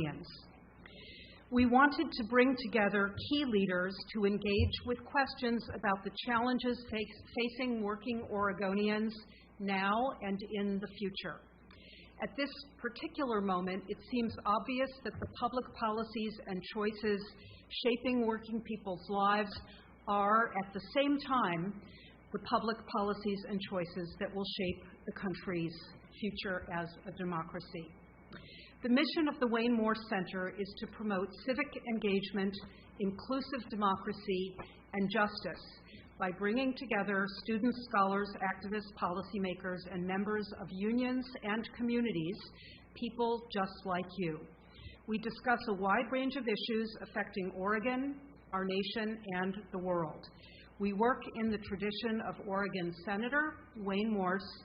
Oregonians. We wanted to bring together key leaders to engage with questions about the challenges facing working Oregonians now and in the future. At this particular moment, it seems obvious that the public policies and choices shaping working people's lives are, at the same time, the public policies and choices that will shape the country's future as a democracy. The mission of the Wayne Morse Center is to promote civic engagement, inclusive democracy, and justice by bringing together students, scholars, activists, policymakers, and members of unions and communities, people just like you. We discuss a wide range of issues affecting Oregon, our nation, and the world. We work in the tradition of Oregon Senator Wayne Morse,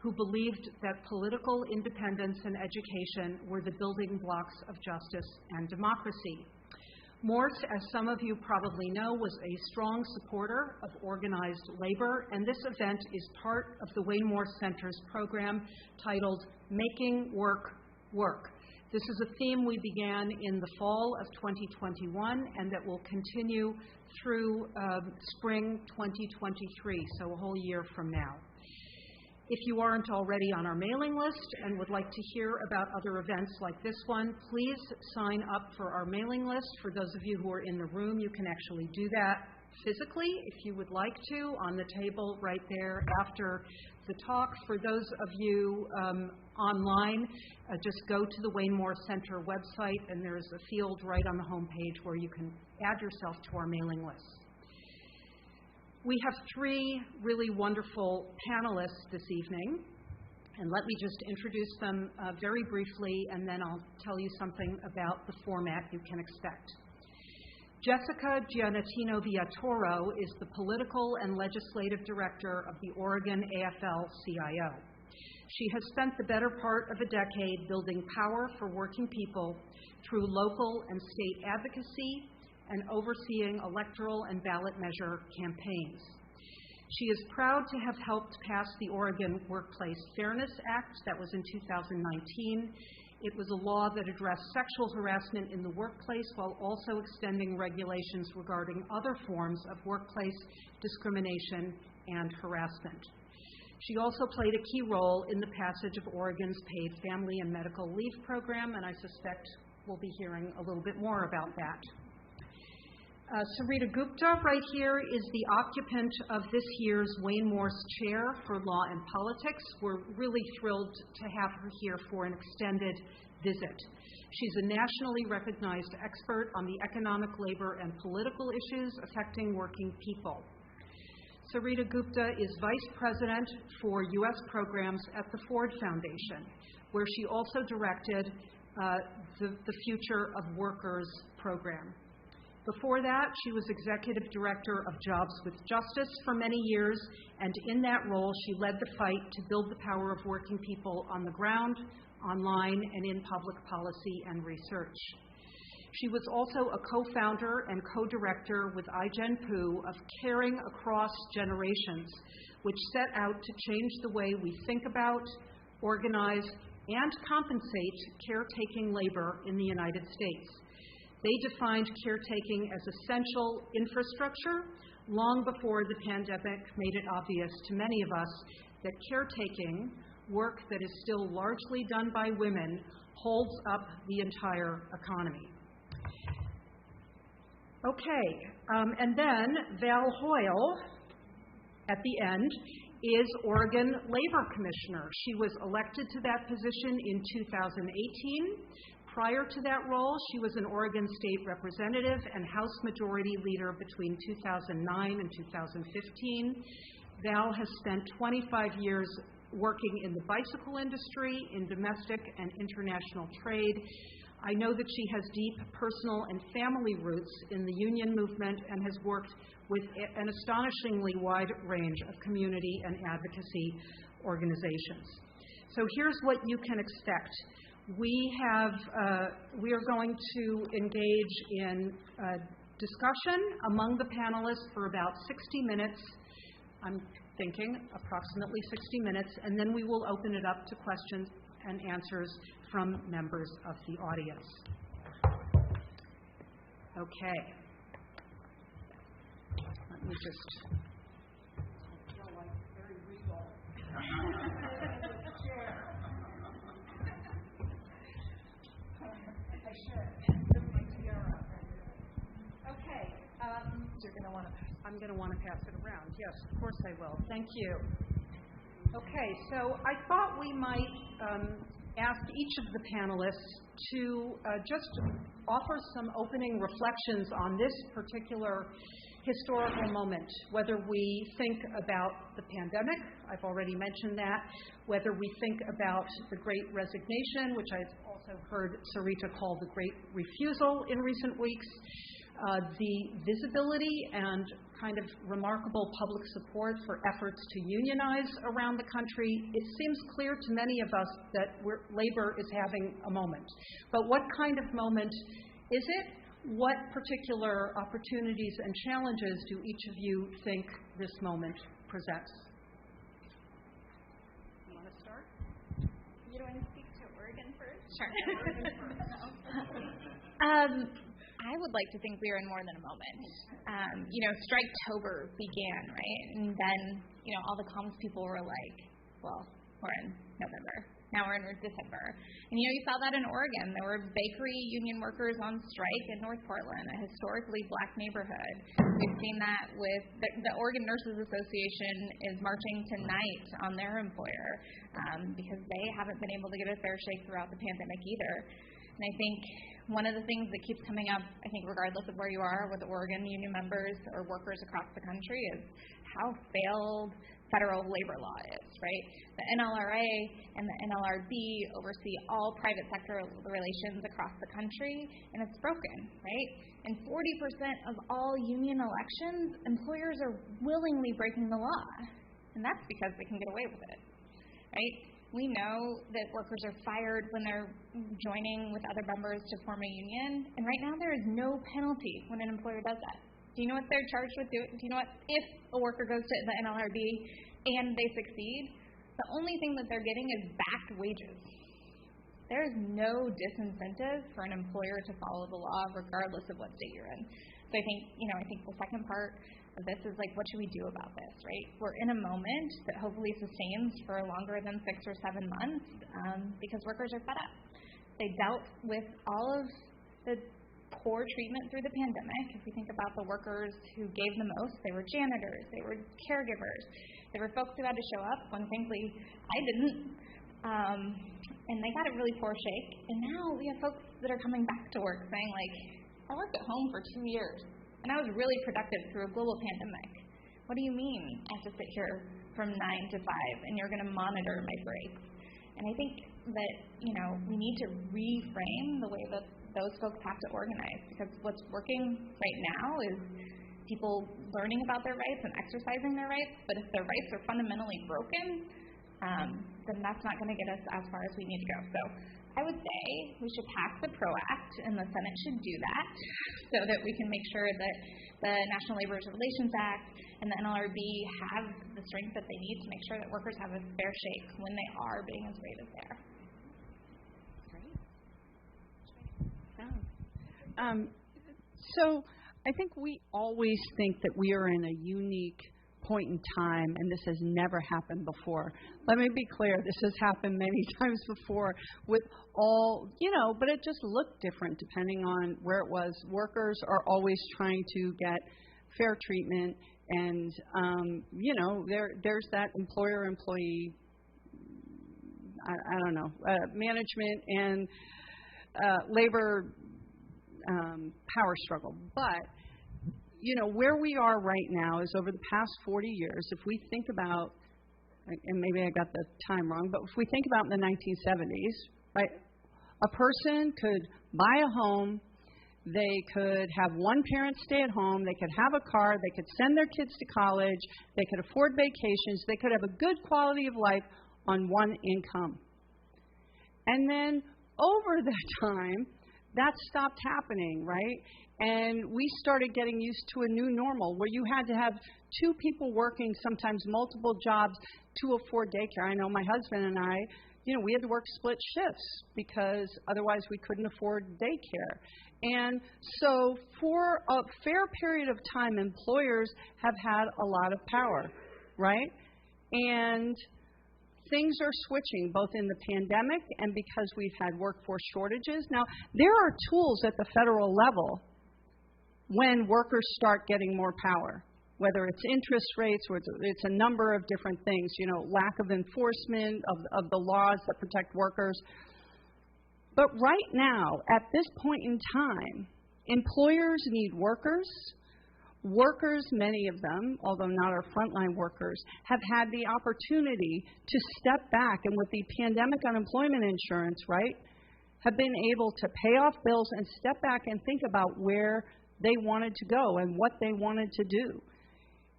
who believed that political independence and education were the building blocks of justice and democracy. Morse, as some of you probably know, was a strong supporter of organized labor, and this event is part of the Wayne Morse Center's program titled Making Work Work. This is a theme we began in the fall of 2021 and that will continue through spring 2023, so a whole year from now. If you aren't already on our mailing list and would like to hear about other events like this one, please sign up for our mailing list. For those of you who are in the room, you can actually do that physically if you would like to on the table right there after the talk. For those of you online, just go to the Wayne Morse Center website and there's a field right on the home page where you can add yourself to our mailing list. We have three really wonderful panelists this evening, and let me just introduce them very briefly, and then I'll tell you something about the format you can expect. Jessica Giannettino Villatoro is the Political and Legislative Director of the Oregon AFL-CIO. She has spent the better part of a decade building power for working people through local and state advocacy and overseeing electoral and ballot measure campaigns. She is proud to have helped pass the Oregon Workplace Fairness Act that was in 2019. It was a law that addressed sexual harassment in the workplace while also extending regulations regarding other forms of workplace discrimination and harassment. She also played a key role in the passage of Oregon's paid family and medical leave program, and I suspect we'll be hearing a little bit more about that. Sarita Gupta right here is the occupant of this year's Wayne Morse Chair for Law and Politics. We're really thrilled to have her here for an extended visit. She's a nationally recognized expert on the economic, labor, and political issues affecting working people. Sarita Gupta is Vice President for U.S. Programs at the Ford Foundation, where she also directed the Future of Workers program. Before that, she was Executive Director of Jobs with Justice for many years, and in that role, she led the fight to build the power of working people on the ground, online, and in public policy and research. She was also a co-founder and co-director with iGenPoo of Caring Across Generations, which set out to change the way we think about, organize, and compensate caretaking labor in the United States. They defined caretaking as essential infrastructure long before the pandemic made it obvious to many of us that caretaking, work that is still largely done by women, holds up the entire economy. Okay, and then Val Hoyle, at the end, is Oregon Labor Commissioner. She was elected to that position in 2018. Prior to that role, she was an Oregon State Representative and House Majority Leader between 2009 and 2015. Val has spent 25 years working in the bicycle industry, in domestic and international trade. I know that she has deep personal and family roots in the union movement and has worked with an astonishingly wide range of community and advocacy organizations. So here's what you can expect. We are going to engage in discussion among the panelists for about 60 minutes. I'm thinking approximately 60 minutes, and then we will open it up to questions and answers from members of the audience. Okay. Let me just... I feel like very regal. I should. Okay. I'm going to want to pass it around. Yes, of course I will. Thank you. Okay, so I thought we might ask each of the panelists to just offer some opening reflections on this particular historical moment, whether we think about the pandemic, I've already mentioned that, whether we think about the Great Resignation, which I've also heard Sarita call the Great Refusal in recent weeks, the visibility and kind of remarkable public support for efforts to unionize around the country. It seems clear to many of us that labor is having a moment. But what kind of moment is it? What particular opportunities and challenges do each of you think this moment presents? You want to start? You want to speak to Oregon first? Sure. I would like to think we are in more than a moment. Striketober began, right? And then, all the comms people were like, well, we're in November. Now we're in December. And, you saw that in Oregon. There were bakery union workers on strike in North Portland, a historically black neighborhood. We've seen that with the Oregon Nurses Association is marching tonight on their employer because they haven't been able to get a fair shake throughout the pandemic either. And I think one of the things that keeps coming up, I think regardless of where you are with Oregon union members or workers across the country, is how failed federal labor law is, right? The NLRA and the NLRB oversee all private sector relations across the country, and it's broken, right? In 40% of all union elections, employers are willingly breaking the law, and that's because they can get away with it, right? We know that workers are fired when they're joining with other members to form a union, and right now there is no penalty when an employer does that. Do you know what they're charged with doing? Do you know what, if a worker goes to the NLRB and they succeed, the only thing that they're getting is backed wages. There is no disincentive for an employer to follow the law regardless of what state you're in. So I think the second part of this is like, what should we do about this, right? We're in a moment that hopefully sustains for longer than 6 or 7 months because workers are fed up. They dealt with all of the poor treatment through the pandemic. If we think about the workers who gave the most, they were janitors, they were caregivers, they were folks who had to show up when frankly I didn't, and they got a really poor shake. And now we have folks that are coming back to work saying like, I worked at home for 2 years and I was really productive through a global pandemic. What do you mean I have to sit here from 9 to 5 and you're going to monitor my breaks? And I think that, we need to reframe the way that those folks have to organize, because what's working right now is people learning about their rights and exercising their rights, but if their rights are fundamentally broken, then that's not going to get us as far as we need to go. So I would say we should pass the PRO Act, and the Senate should do that so that we can make sure that the National Labor Relations Act and the NLRB have the strength that they need to make sure that workers have a fair shake when they are being as great as they are. So I think we always think that we are in a unique point in time, and this has never happened before. Let me be clear, this has happened many times before with all, but it just looked different depending on where it was. Workers are always trying to get fair treatment, and, there's that employer-employee, I don't know, management and labor power struggle. But, where we are right now is over the past 40 years, if we think about, and maybe I got the time wrong, but if we think about in the 1970s, right, a person could buy a home, they could have one parent stay at home, they could have a car, they could send their kids to college, they could afford vacations, they could have a good quality of life on one income. And then over that time, that stopped happening, right? And we started getting used to a new normal where you had to have 2 people working, sometimes multiple jobs, to afford daycare. I know my husband and I, we had to work split shifts because otherwise we couldn't afford daycare. And so for a fair period of time, employers have had a lot of power, right? And things are switching, both in the pandemic and because we've had workforce shortages. Now, there are tools at the federal level when workers start getting more power, whether it's interest rates or it's a number of different things, lack of enforcement of the laws that protect workers. But right now, at this point in time, employers need workers. Workers, many of them, although not our frontline workers, have had the opportunity to step back and with the pandemic unemployment insurance, right, have been able to pay off bills and step back and think about where they wanted to go and what they wanted to do.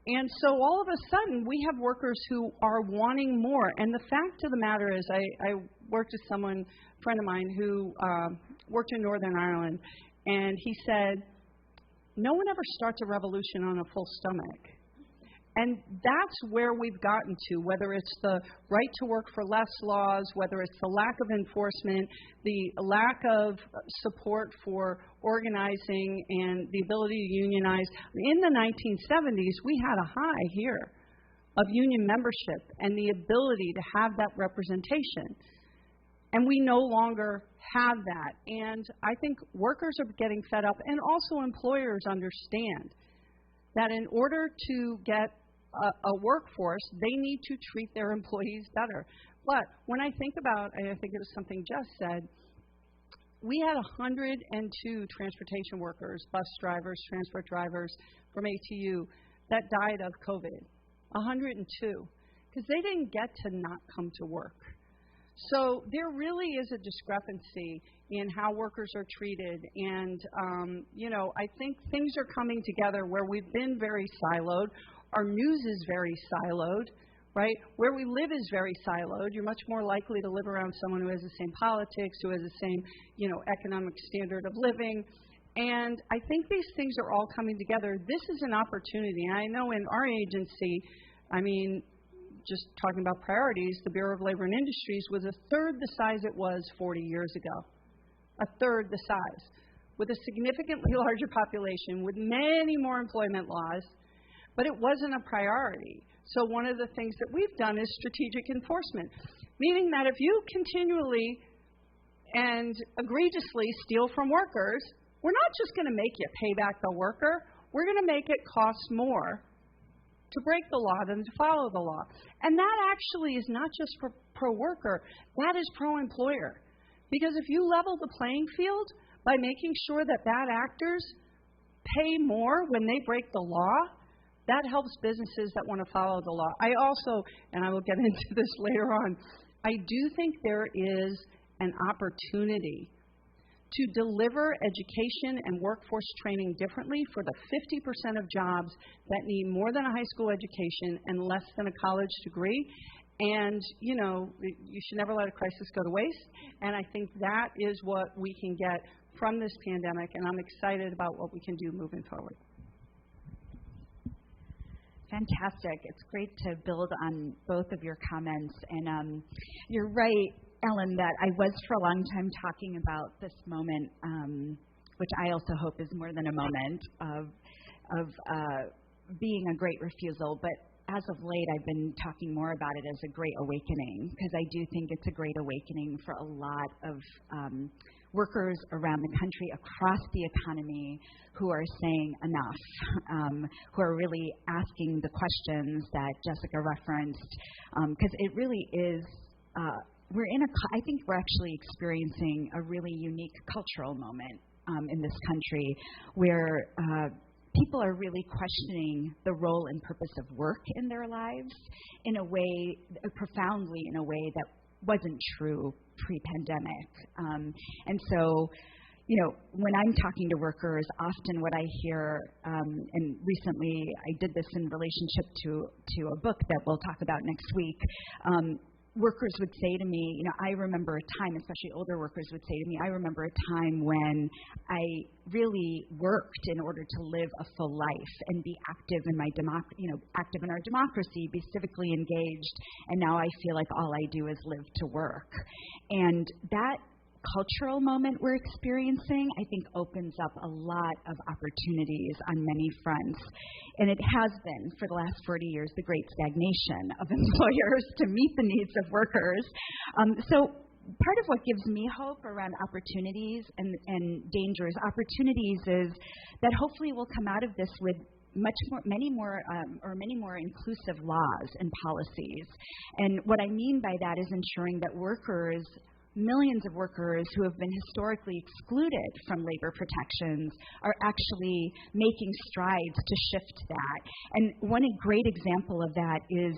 And so all of a sudden, we have workers who are wanting more. And the fact of the matter is, I worked with a friend of mine who worked in Northern Ireland, and he said, no one ever starts a revolution on a full stomach. And that's where we've gotten to, whether it's the right to work for less laws, whether it's the lack of enforcement, the lack of support for organizing and the ability to unionize. In the 1970s, we had a high here of union membership and the ability to have that representation. And we no longer have that. And I think workers are getting fed up, and also employers understand that in order to get a workforce, they need to treat their employees better. But when I think about, and I think it was something Jess said, we had 102 transportation workers, bus drivers, transport drivers from ATU that died of COVID. 102, because they didn't get to not come to work. So there really is a discrepancy in how workers are treated. And, I think things are coming together where we've been very siloed. Our news is very siloed, right? Where we live is very siloed. You're much more likely to live around someone who has the same politics, who has the same, economic standard of living. And I think these things are all coming together. This is an opportunity. And I know in our agency, just talking about priorities, the Bureau of Labor and Industries was a third the size it was 40 years ago. A third the size, with a significantly larger population, with many more employment laws, but it wasn't a priority. So one of the things that we've done is strategic enforcement, meaning that if you continually and egregiously steal from workers, we're not just going to make you pay back the worker, we're going to make it cost more to break the law than to follow the law. And that actually is not just for pro-worker, that is pro-employer. Because if you level the playing field by making sure that bad actors pay more when they break the law, that helps businesses that want to follow the law. I also, and I will get into this later on, I do think there is an opportunity to deliver education and workforce training differently for the 50% of jobs that need more than a high school education and less than a college degree. And, you should never let a crisis go to waste. And I think that is what we can get from this pandemic, and I'm excited about what we can do moving forward. Fantastic. It's great to build on both of your comments. And you're right, Ellen, that I was for a long time talking about this moment, which I also hope is more than a moment, of being a great refusal. But as of late, I've been talking more about it as a great awakening, because I do think it's a great awakening for a lot of workers around the country, across the economy, who are saying enough, who are really asking the questions that Jessica referenced, because it really is, I think we're actually experiencing a really unique cultural moment in this country where people are really questioning the role and purpose of work in their lives in a way, profoundly in a way that wasn't true pre-pandemic. And so, when I'm talking to workers, often what I hear, and recently I did this in relationship to a book that we'll talk about next week, workers would say to me, I remember a time, especially older workers would say to me, I remember a time when I really worked in order to live a full life and be active in my active in our democracy, be civically engaged, and now I feel like all I do is live to work. And that cultural moment we're experiencing, I think, opens up a lot of opportunities on many fronts. And it has been, for the last 40 years, the great stagnation of employers to meet the needs of workers. So part of what gives me hope around opportunities and dangers, opportunities is that hopefully we'll come out of this with many more inclusive laws and policies. And what I mean by that is ensuring that workers, millions of workers who have been historically excluded from labor protections, are actually making strides to shift that. And one great example of that is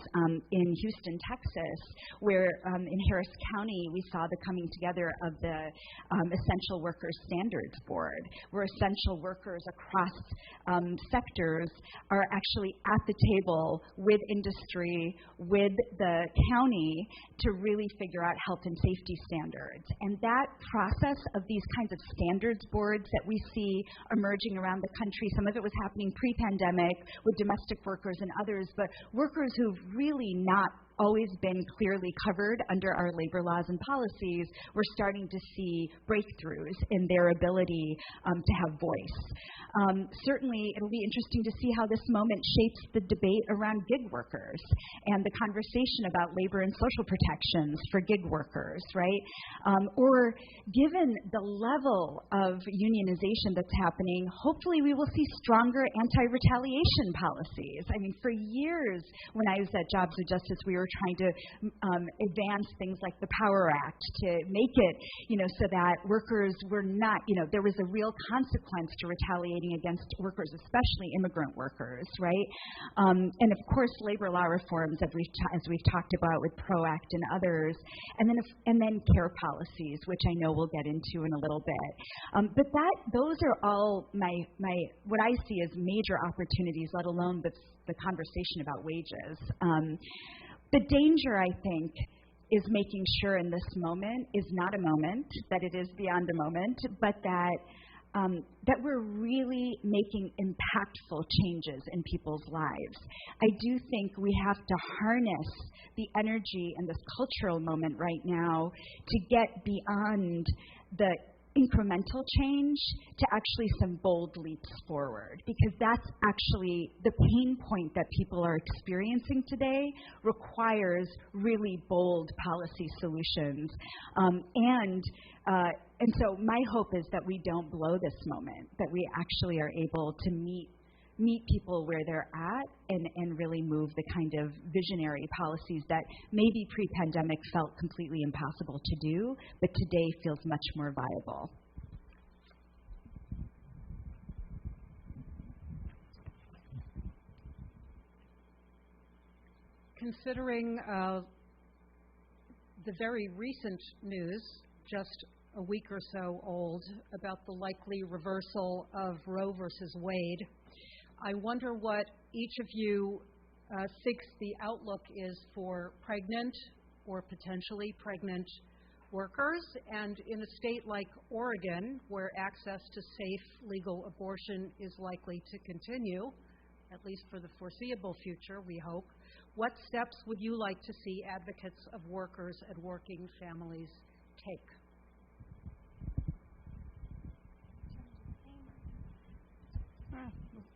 in Houston, Texas, where in Harris County we saw the coming together of the Essential Workers Standards Board, where essential workers across sectors are actually at the table with industry, with the county, to really figure out health and safety standards. And that process of these kinds of standards boards that we see emerging around the country, some of it was happening pre-pandemic with domestic workers and others, but workers who've really not always been clearly covered under our labor laws and policies, we're starting to see breakthroughs in their ability to have voice. Certainly, it'll be interesting to see how this moment shapes the debate around gig workers and the conversation about labor and social protections for gig workers, right? Or given the level of unionization that's happening, hopefully we will see stronger anti-retaliation policies. I mean, for years when I was at Jobs with Justice, we were trying to advance things like the Power Act to make it, so that workers were not, there was a real consequence to retaliating against workers, especially immigrant workers, right? And of course, labor law reforms, as we've talked about with PRO Act and others, and then care policies, which I know we'll get into in a little bit. But those are all my what I see as major opportunities, let alone the conversation about wages. The danger, I think, is making sure in this moment is not a moment, that it is beyond a moment, but that we're really making impactful changes in people's lives. I do think we have to harness the energy and this cultural moment right now to get beyond the incremental change to actually some bold leaps forward, because that's actually the pain point that people are experiencing today requires really bold policy solutions. And so my hope is that we don't blow this moment, that we actually are able to meet people where they're at and really move the kind of visionary policies that maybe pre-pandemic felt completely impossible to do, but today feels much more viable. Considering the very recent news, just a week or so old, about the likely reversal of Roe versus Wade, I wonder what each of you thinks the outlook is for pregnant or potentially pregnant workers. And in a state like Oregon, where access to safe legal abortion is likely to continue, at least for the foreseeable future, we hope, what steps would you like to see advocates of workers and working families take?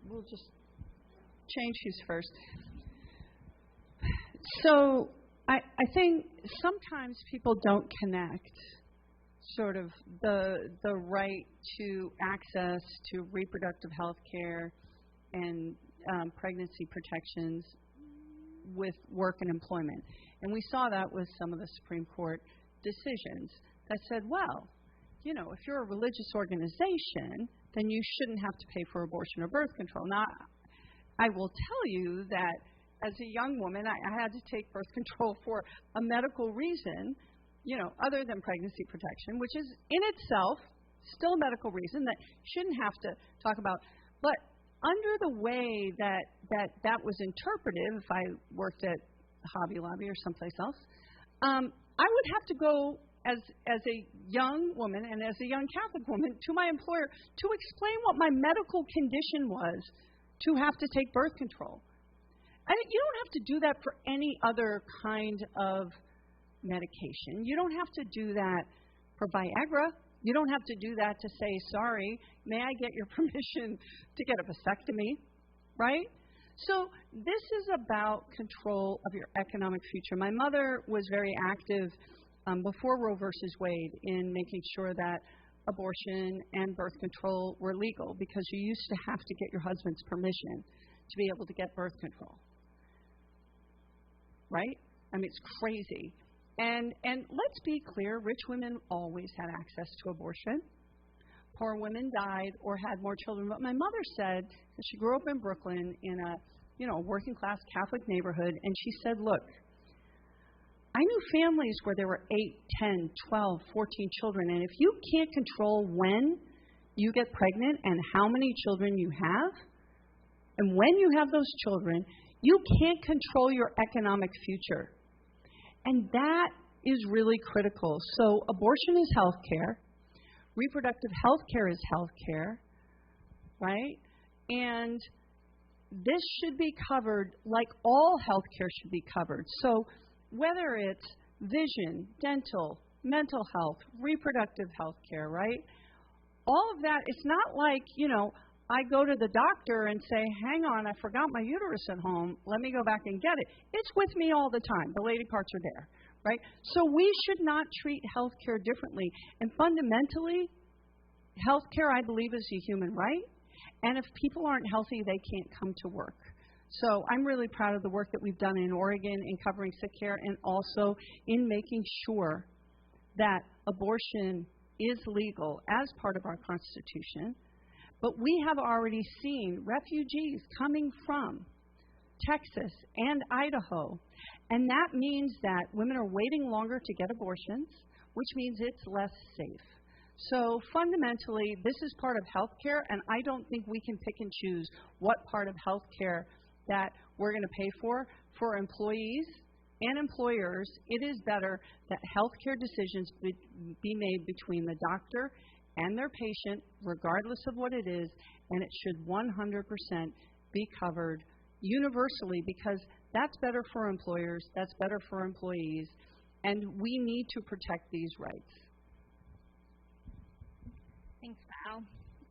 We'll just change who's first. So I think sometimes people don't connect sort of the right to access to reproductive health care and pregnancy protections with work and employment. And we saw that with some of the Supreme Court decisions that said, well, if you're a religious organization, then you shouldn't have to pay for abortion or birth control. Now, I will tell you that as a young woman, I had to take birth control for a medical reason, other than pregnancy protection, which is in itself still a medical reason that shouldn't have to talk about. But under the way that was interpreted, if I worked at Hobby Lobby or someplace else, I would have to go as a young woman and as a young Catholic woman to my employer to explain what my medical condition was to have to take birth control. And you don't have to do that for any other kind of medication. You don't have to do that for Viagra. You don't have to do that to say, sorry, may I get your permission to get a vasectomy, right? So this is about control of your economic future. My mother was very active before Roe versus Wade in making sure that abortion and birth control were legal, because you used to have to get your husband's permission to be able to get birth control. Right? I mean, it's crazy. And let's be clear, rich women always had access to abortion. Poor women died or had more children. But my mother said that she grew up in Brooklyn in a working class Catholic neighborhood, and she said, look, I knew families where there were 8, 10, 12, 14 children, and if you can't control when you get pregnant and how many children you have, and when you have those children, you can't control your economic future. And that is really critical. So abortion is health care. Reproductive health care is health care, right? And this should be covered like all health care should be covered. So whether it's vision, dental, mental health, reproductive health care, right? All of that, it's not like, I go to the doctor and say, hang on, I forgot my uterus at home. Let me go back and get it. It's with me all the time. The lady parts are there, right? So we should not treat health care differently. And fundamentally, health care, I believe, is a human right. And if people aren't healthy, they can't come to work. So I'm really proud of the work that we've done in Oregon in covering sick care, and also in making sure that abortion is legal as part of our Constitution. But we have already seen refugees coming from Texas and Idaho, and that means that women are waiting longer to get abortions, which means it's less safe. So fundamentally, this is part of health care, and I don't think we can pick and choose what part of health care that we're going to pay for employees and employers. It is better that health care decisions be made between the doctor and their patient, regardless of what it is, and it should 100% be covered universally, because that's better for employers, that's better for employees, and we need to protect these rights. Thanks, Val.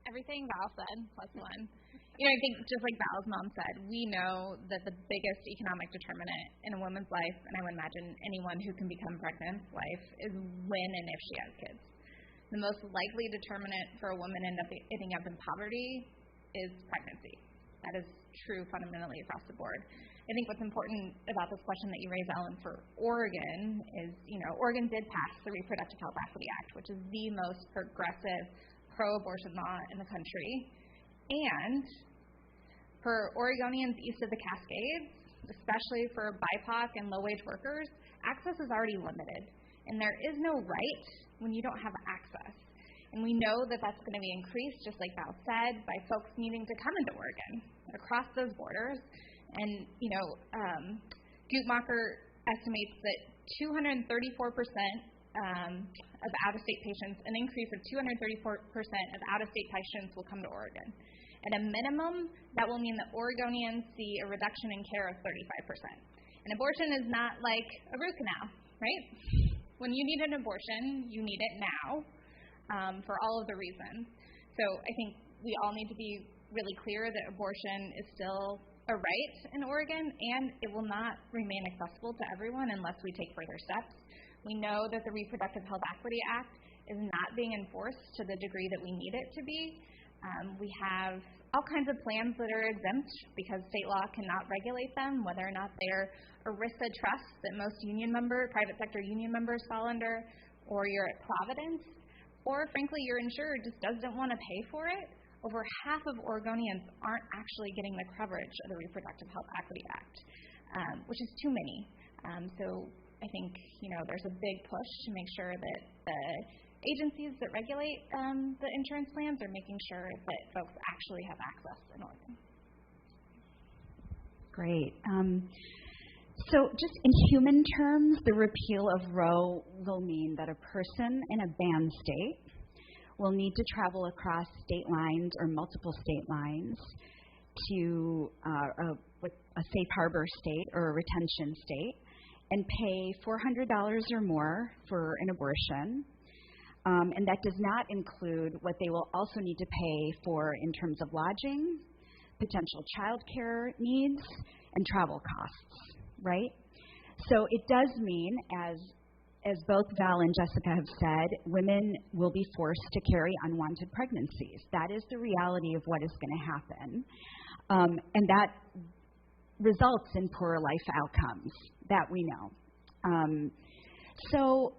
Everything Val said, plus one. I think just like Val's mom said, we know that the biggest economic determinant in a woman's life, and I would imagine anyone who can become pregnant's life, is when and if she has kids. The most likely determinant for a woman ending up in poverty is pregnancy. That is true fundamentally across the board. I think what's important about this question that you raised, Ellen, for Oregon is, Oregon did pass the Reproductive Health Equity Act, which is the most progressive pro-abortion law in the country. And for Oregonians east of the Cascades, especially for BIPOC and low-wage workers, access is already limited. And there is no right when you don't have access. And we know that that's going to be increased, just like Val said, by folks needing to come into Oregon, across those borders. And, Guttmacher estimates that 234% of out-of-state patients, an increase of 234% of out-of-state patients will come to Oregon. At a minimum, that will mean that Oregonians see a reduction in care of 35%. And abortion is not like a root canal, right? When you need an abortion, you need it now for all of the reasons. So I think we all need to be really clear that abortion is still a right in Oregon, and it will not remain accessible to everyone unless we take further steps. We know that the Reproductive Health Equity Act is not being enforced to the degree that we need it to be. We have all kinds of plans that are exempt because state law cannot regulate them, whether or not they're ERISA trusts that most private sector union members fall under, or you're at Providence, or frankly your insurer just doesn't want to pay for it. Over half of Oregonians aren't actually getting the coverage of the Reproductive Health Equity Act, which is too many. So I think there's a big push to make sure that the agencies that regulate the insurance plans are making sure that folks actually have access in Oregon. Great. So just in human terms, the repeal of Roe will mean that a person in a banned state will need to travel across state lines or multiple state lines to a safe harbor state or a retention state and pay $400 or more for an abortion. And that does not include what they will also need to pay for in terms of lodging, potential child care needs, and travel costs, right? So it does mean, as both Val and Jessica have said, women will be forced to carry unwanted pregnancies. That is the reality of what is going to happen. And that results in poorer life outcomes, that we know. So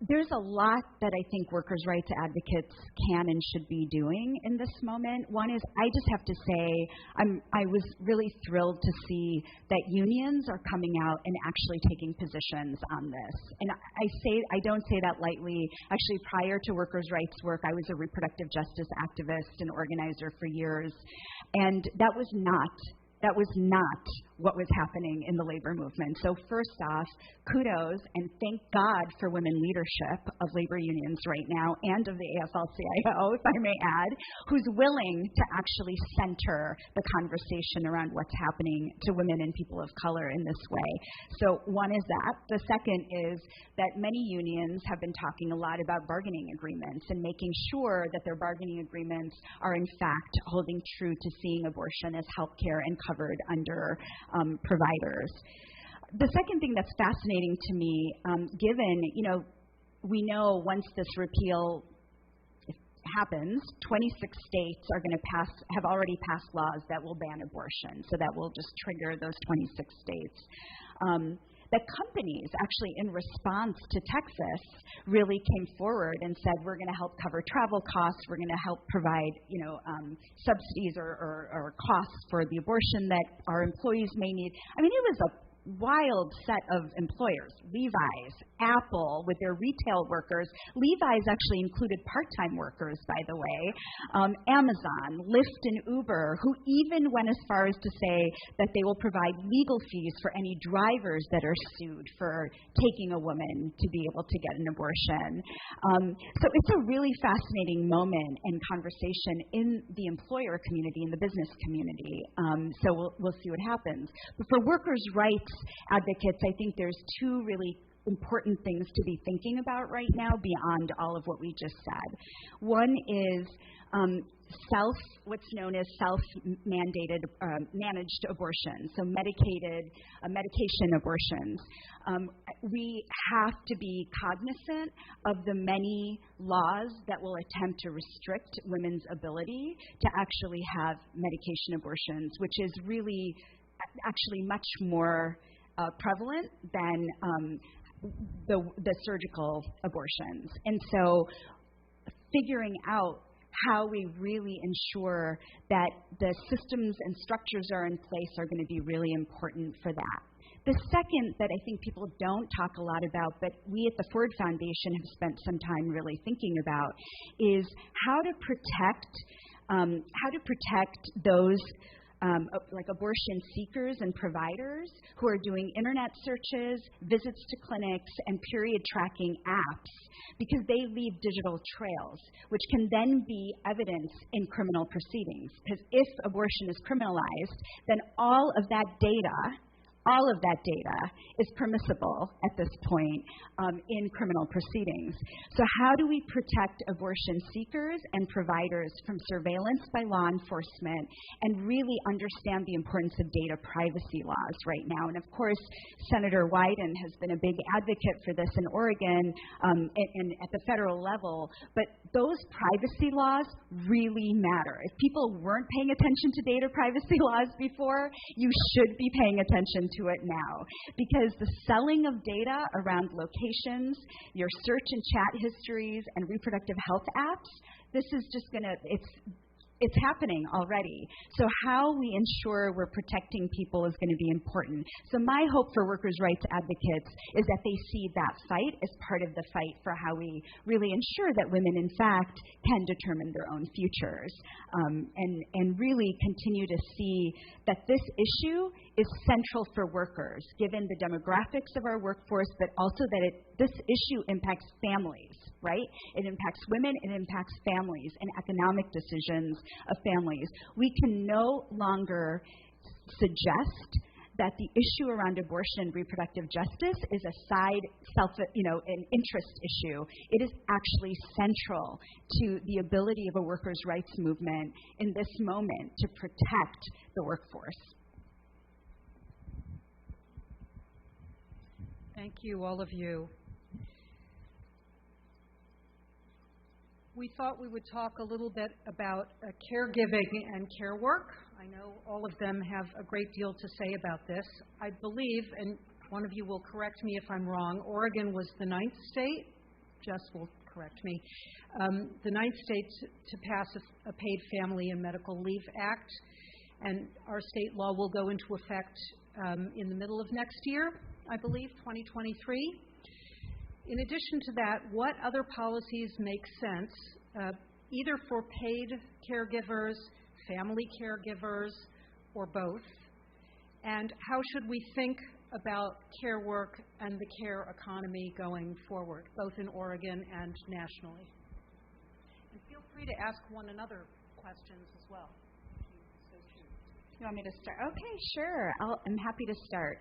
there's a lot that I think workers' rights advocates can and should be doing in this moment. One is, I just have to say, I was really thrilled to see that unions are coming out and actually taking positions on this. And I don't say that lightly. Actually, prior to workers' rights work, I was a reproductive justice activist and organizer for years. And that was not what was happening in the labor movement. So first off, kudos and thank God for women leadership of labor unions right now and of the AFL-CIO, if I may add, who's willing to actually center the conversation around what's happening to women and people of color in this way. So one is that. The second is that many unions have been talking a lot about bargaining agreements and making sure that their bargaining agreements are in fact holding true to seeing abortion as health care and covered under providers. The second thing that's fascinating to me, given, we know once this repeal happens, 26 states are going to have already passed laws that will ban abortion. So that will just trigger those 26 states. That companies actually in response to Texas really came forward and said, we're going to help cover travel costs, we're going to help provide, subsidies or costs for the abortion that our employees may need. I mean, it was a wild set of employers. Levi's, Apple with their retail workers. Levi's actually included part-time workers, by the way. Amazon, Lyft, and Uber, who even went as far as to say that they will provide legal fees for any drivers that are sued for taking a woman to be able to get an abortion. So it's a really fascinating moment and conversation in the employer community, in the business community. So we'll see what happens. But for workers' rights advocates, I think there's two really important things to be thinking about right now beyond all of what we just said. One is what's known as self-mandated, managed abortion, so medication abortions. We have to be cognizant of the many laws that will attempt to restrict women's ability to actually have medication abortions, which is really actually much more prevalent than the surgical abortions. And so figuring out how we really ensure that the systems and structures are in place are going to be really important for that. The second that I think people don't talk a lot about, but we at the Ford Foundation have spent some time really thinking about, is how to protect those like abortion seekers and providers who are doing internet searches, visits to clinics, and period tracking apps, because they leave digital trails, which can then be evidence in criminal proceedings. Because if abortion is criminalized, then all of that data is permissible at this point in criminal proceedings. So how do we protect abortion seekers and providers from surveillance by law enforcement and really understand the importance of data privacy laws right now? And of course, Senator Wyden has been a big advocate for this in Oregon and at the federal level, but those privacy laws really matter. If people weren't paying attention to data privacy laws before, you should be paying attention to it now, because the selling of data around locations, your search and chat histories, and reproductive health apps, this is just going to, it's happening already. So how we ensure we're protecting people is going to be important. So my hope for workers' rights advocates is that they see that fight as part of the fight for how we really ensure that women, in fact, can determine their own futures, and really continue to see that this issue is central for workers, given the demographics of our workforce, but also that this issue impacts families, right? It impacts women, it impacts families and economic decisions of families. We can no longer suggest that the issue around abortion and reproductive justice is a side an interest issue. It is actually central to the ability of a workers' rights movement in this moment to protect the workforce. Thank you, all of you. We thought we would talk a little bit about caregiving and care work. I know all of them have a great deal to say about this. I believe, and one of you will correct me if I'm wrong, Oregon was the 9th state, Jess will correct me, the 9th state to pass a Paid Family and Medical Leave Act, and our state law will go into effect in the middle of next year, I believe, 2023. In addition to that, what other policies make sense, either for paid caregivers, family caregivers, or both? And how should we think about care work and the care economy going forward, both in Oregon and nationally? And feel free to ask one another questions as well, if you so choose. You want me to start? Okay, sure. I'm happy to start.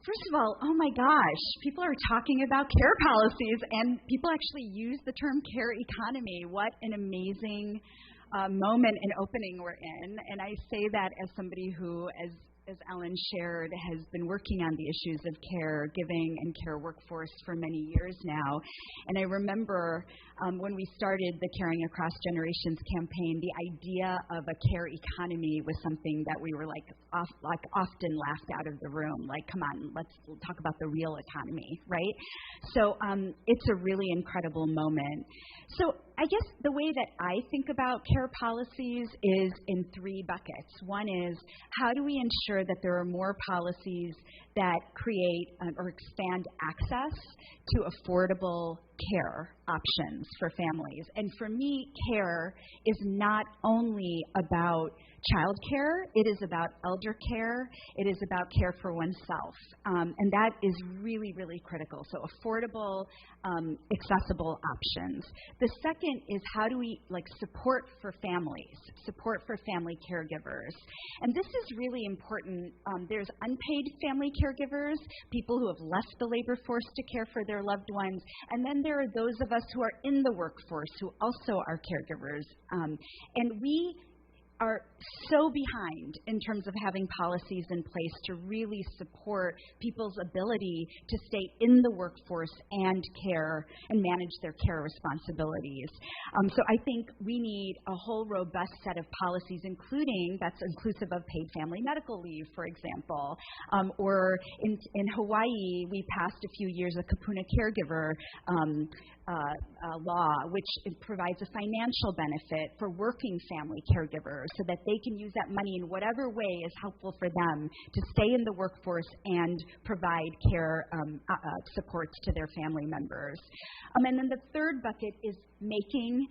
First of all, oh my gosh, people are talking about care policies, and people actually use the term care economy. What an amazing moment and opening we're in. And I say that as somebody who, as Ellen shared, has been working on the issues of caregiving and care workforce for many years now. And I remember when we started the Caring Across Generations campaign, the idea of a care economy was something that we were often laughed out of the room. Like, come on, let's talk about the real economy, right? So it's a really incredible moment. So I guess the way that I think about care policies is in 3 buckets. One is, how do we ensure that there are more policies that create or expand access to affordable care options for families? And for me, care is not only about child care, it is about elder care, it is about care for oneself. And that is really, really critical. So affordable, accessible options. The second is, how do we support for families, support for family caregivers? And this is really important. There's unpaid family caregivers, people who have left the labor force to care for their loved ones, and then there are those of us who are in the workforce who also are caregivers. And we are so behind in terms of having policies in place to really support people's ability to stay in the workforce and care and manage their care responsibilities. So I think we need a whole robust set of policies, including, that's inclusive of paid family medical leave, for example. Or in Hawaii, we passed a few years a Kapuna caregiver law, which provides a financial benefit for working family caregivers so that they can use that money in whatever way is helpful for them to stay in the workforce and provide care supports to their family members. And then the third bucket is making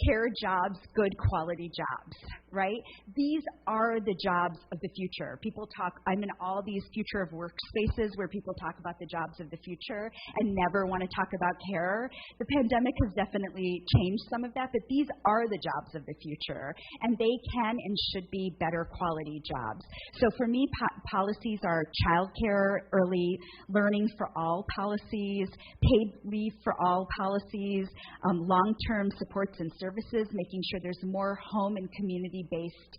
care jobs good quality jobs, right? These are the jobs of the future. People talk, I'm in all these future of work spaces where people talk about the jobs of the future and never want to talk about care. The pandemic has definitely changed some of that, but these are the jobs of the future, and they can and should be better quality jobs. So for me, policies are childcare, early learning for all policies, paid leave for all policies, long-term supports and services, making sure there's more home and community-based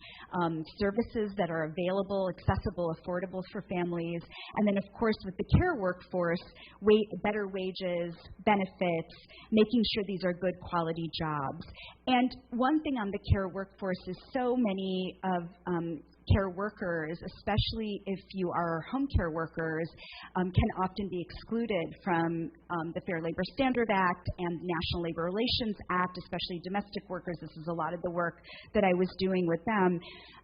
services that are available, accessible, affordable for families. And then, of course, with the care workforce, better wages, benefits, making sure these are good quality jobs. And one thing on the care workforce is so many of care workers, especially if you are home care workers, can often be excluded from the Fair Labor Standard Act and National Labor Relations Act, especially domestic workers. This is a lot of the work that I was doing with them.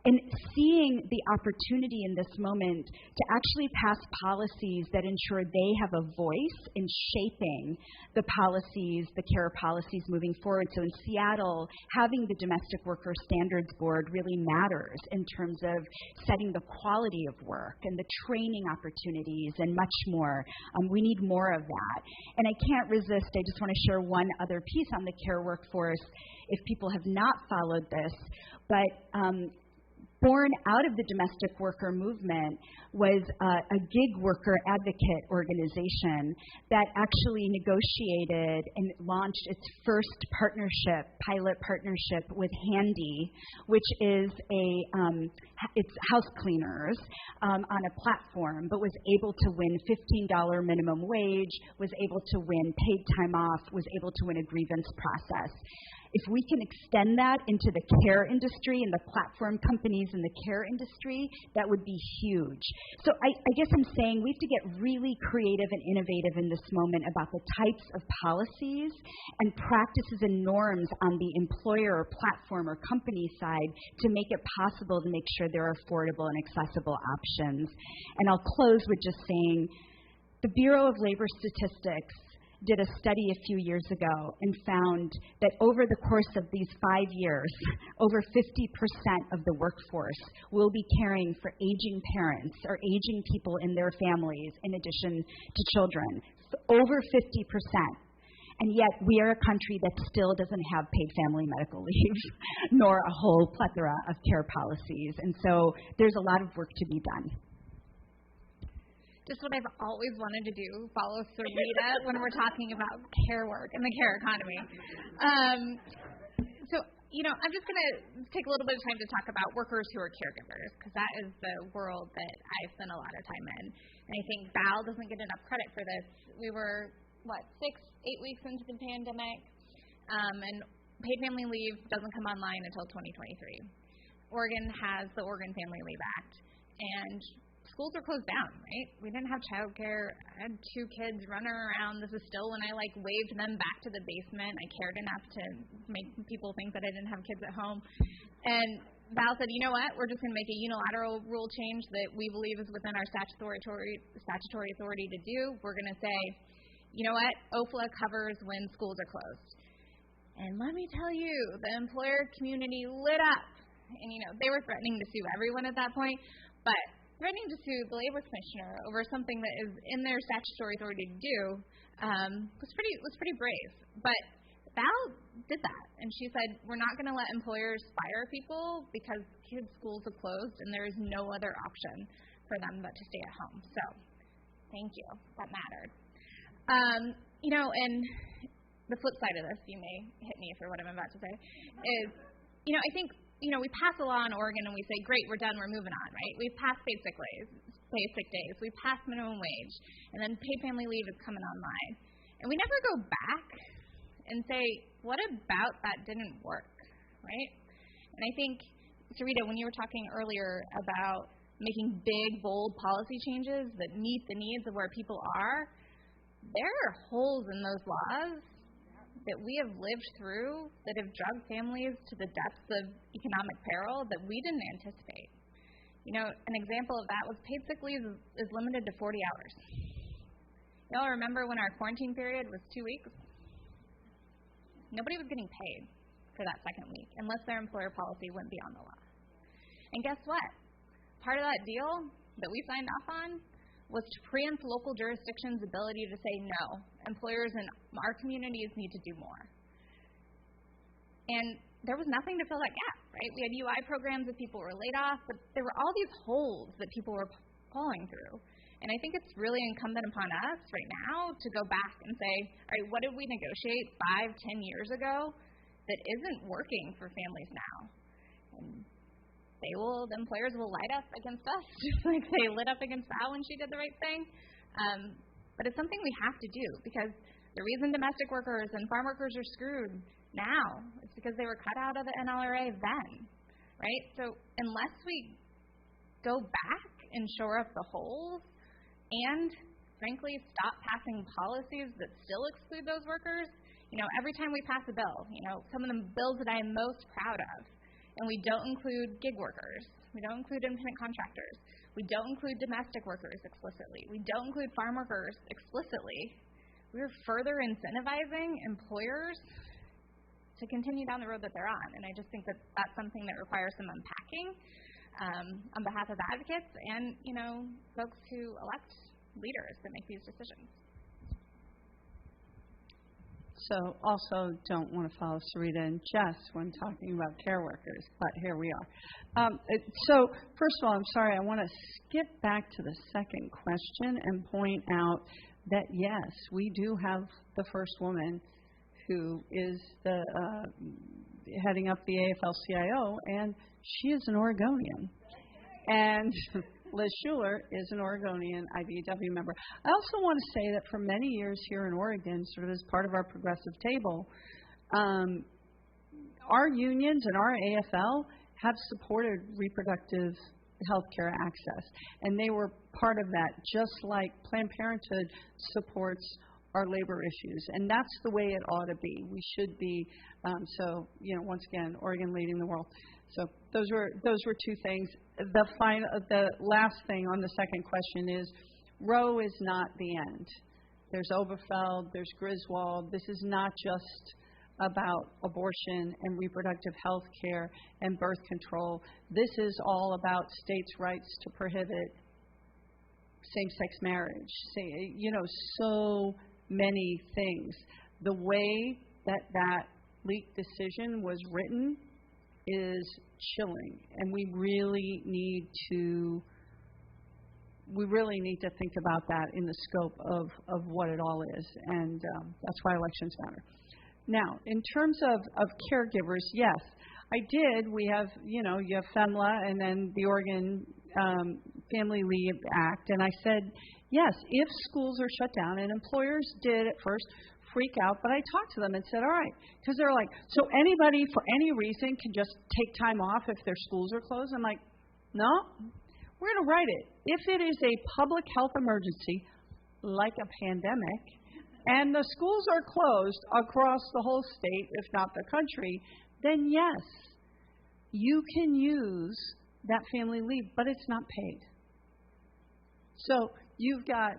And seeing the opportunity in this moment to actually pass policies that ensure they have a voice in shaping the policies, the care policies moving forward. So in Seattle, having the Domestic Worker Standards Board really matters in terms of setting the quality of work and the training opportunities and much more. We need more of that. And I can't resist, I just want to share one other piece on the care workforce if people have not followed this, but born out of the domestic worker movement was a gig worker advocate organization that actually negotiated and launched its first pilot partnership with Handy, which is it's house cleaners on a platform, but was able to win $15 minimum wage, was able to win paid time off, was able to win a grievance process. If we can extend that into the care industry and the platform companies in the care industry, that would be huge. So I guess I'm saying we have to get really creative and innovative in this moment about the types of policies and practices and norms on the employer or platform or company side to make it possible to make sure there are affordable and accessible options. And I'll close with just saying the Bureau of Labor Statistics did a study a few years ago and found that over the course of these 5 years, over 50% of the workforce will be caring for aging parents or aging people in their families in addition to children. Over 50%. And yet we are a country that still doesn't have paid family medical leave, nor a whole plethora of care policies. And so there's a lot of work to be done. Just what I've always wanted to do, follow Sarita when we're talking about care work and the care economy. So, I'm just going to take a little bit of time to talk about workers who are caregivers, because that is the world that I spend a lot of time in. And I think Val doesn't get enough credit for this. We were, 6-8 weeks into the pandemic, and paid family leave doesn't come online until 2023. Oregon has the Oregon Family Leave Act, and schools are closed down, right? We didn't have childcare. I had 2 kids running around. This is still when I waved them back to the basement. I cared enough to make people think that I didn't have kids at home. And Val said, you know what? We're just going to make a unilateral rule change that we believe is within our statutory authority to do. We're going to say, you know what? OFLA covers when schools are closed. And let me tell you, the employer community lit up. And, they were threatening to sue everyone at that point. But threatening to sue the labor commissioner over something that is in their statutory authority to do was pretty brave. But Val did that, and she said, we're not going to let employers fire people because kids' schools are closed and there is no other option for them but to stay at home. So thank you. That mattered. And the flip side of this, you may hit me for what I'm about to say, is, I think, we pass a law in Oregon and we say, great, we're done, we're moving on, right? We've passed basic days, we've passed minimum wage, and then paid family leave is coming online. And we never go back and say, what about that didn't work, right? And I think, Sarita, when you were talking earlier about making big, bold policy changes that meet the needs of where people are, there are holes in those laws that we have lived through that have dragged families to the depths of economic peril that we didn't anticipate. An example of that was paid sick leave is limited to 40 hours. Y'all remember when our quarantine period was 2 weeks? Nobody was getting paid for that second week unless their employer policy went beyond the law. And guess what? Part of that deal that we signed off on was to preempt local jurisdictions' ability to say no. Employers in our communities need to do more. And there was nothing to fill that gap, right? We had UI programs that people were laid off, but there were all these holes that people were falling through. And I think it's really incumbent upon us right now to go back and say, all right, what did we negotiate 5-10 years ago that isn't working for families now? And the employers will light up against us, just like they lit up against Val when she did the right thing. But it's something we have to do, because the reason domestic workers and farm workers are screwed now is because they were cut out of the NLRA then, right? So unless we go back and shore up the holes and, frankly, stop passing policies that still exclude those workers. Every time we pass a bill, some of the bills that I am most proud of, and we don't include gig workers, we don't include independent contractors, we don't include domestic workers explicitly, we don't include farm workers explicitly, we're further incentivizing employers to continue down the road that they're on. And I just think that that's something that requires some unpacking on behalf of advocates and, folks who elect leaders that make these decisions. So also don't want to follow Sarita and Jess when talking about care workers, but here we are. So first of all, I'm sorry, I want to skip back to the second question and point out that, yes, we do have the first woman who is the heading up the AFL-CIO, and she is an Oregonian. And Liz Schuler is an Oregonian IBEW member. I also want to say that for many years here in Oregon, sort of as part of our progressive table, our unions and our AFL have supported reproductive health care access. And they were part of that, just like Planned Parenthood supports our labor issues. And that's the way it ought to be. We should be, once again, Oregon leading the world. So those were two things. The last thing on the second question is Roe is not the end. There's Oberfeld, there's Griswold. This is not just about abortion and reproductive health care and birth control. This is all about states' rights to prohibit same-sex marriage. So many things. The way that leaked decision was written is chilling, and we really need to think about that in the scope of what it all is, and that's why elections matter. Now, in terms of caregivers, yes, I did. We have, you have FEMLA and then the Oregon Family Leave Act, and I said, yes, if schools are shut down, and employers did at first freak out, but I talked to them and said, all right, because they're like, so anybody for any reason can just take time off if their schools are closed? I'm like, no, we're going to write it. If it is a public health emergency, like a pandemic, and the schools are closed across the whole state, if not the country, then yes, you can use that family leave, but it's not paid. So you've got,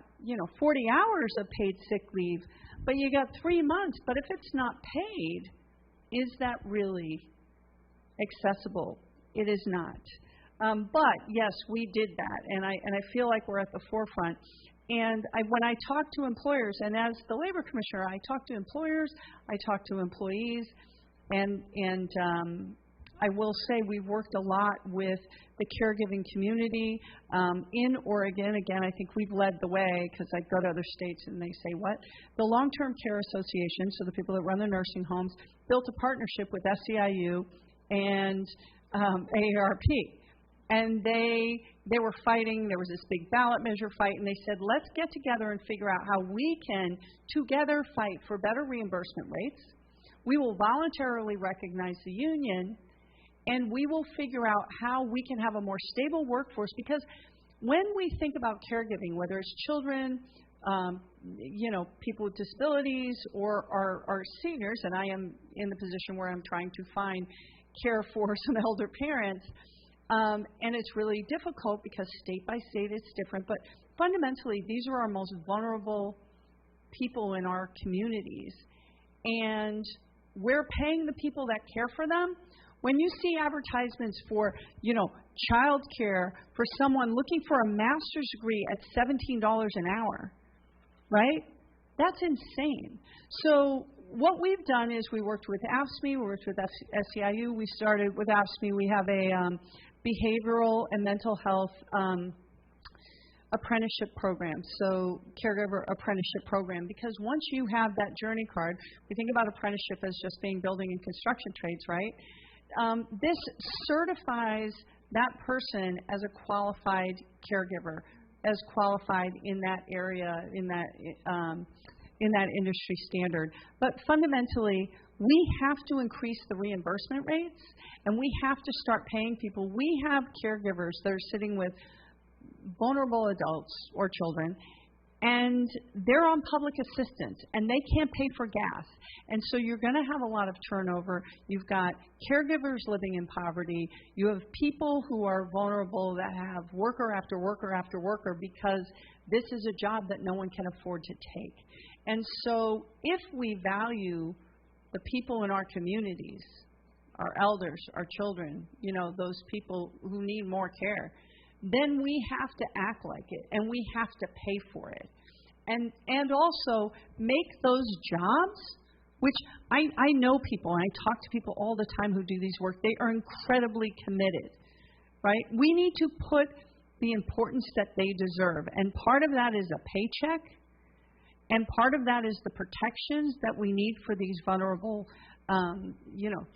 40 hours of paid sick leave, but you got 3 months. But if it's not paid, is that really accessible? It is not. But yes, we did that, and I feel like we're at the forefront. And when I talk to employers, and as the labor commissioner, I talk to employers, I talk to employees, and I will say we've worked a lot with the caregiving community in Oregon. Again, I think we've led the way because I go to other states and they say, what? The Long-Term Care Association, so the people that run the nursing homes, built a partnership with SEIU and AARP. And they were fighting. There was this big ballot measure fight, and they said, let's get together and figure out how we can together fight for better reimbursement rates. We will voluntarily recognize the union, and we will figure out how we can have a more stable workforce. Because when we think about caregiving, whether it's children, people with disabilities, or our seniors, and I am in the position where I'm trying to find care for some elder parents, and it's really difficult because state by state it's different. But fundamentally, these are our most vulnerable people in our communities. And we're paying the people that care for them. When you see advertisements for, child care for someone looking for a master's degree at $17 an hour, right? That's insane. So what we've done is we worked with AFSCME, we worked with SEIU. We started with AFSCME. We have a behavioral and mental health apprenticeship program, so caregiver apprenticeship program, because once you have that journey card, we think about apprenticeship as just being building and construction trades, right? This certifies that person as a qualified caregiver, as qualified in that area, in that industry standard. But fundamentally, we have to increase the reimbursement rates, and we have to start paying people. We have caregivers that are sitting with vulnerable adults or children, and they're on public assistance, and they can't pay for gas. And so you're going to have a lot of turnover. You've got caregivers living in poverty. You have people who are vulnerable that have worker after worker after worker because this is a job that no one can afford to take. And so if we value the people in our communities, our elders, our children, those people who need more care, then we have to act like it, and we have to pay for it. And also make those jobs, which I know people, and I talk to people all the time who do these work, they are incredibly committed, right? We need to put the importance that they deserve, and part of that is a paycheck, and part of that is the protections that we need for these vulnerable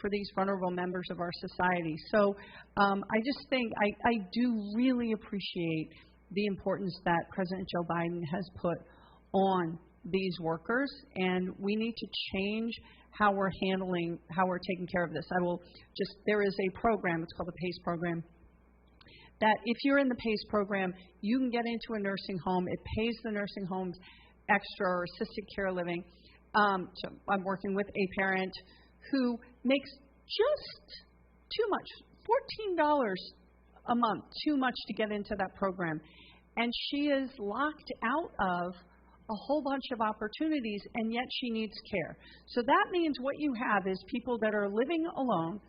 for these vulnerable members of our society. So I just think I do really appreciate the importance that President Joe Biden has put on these workers, and we need to change how we're taking care of this. There is a program, it's called the PACE program, that if you're in the PACE program, you can get into a nursing home. It pays the nursing homes extra or assisted care living. So I'm working with a parent who makes just too much, $14 a month, too much to get into that program. And she is locked out of a whole bunch of opportunities, and yet she needs care. So that means what you have is people that are living alone,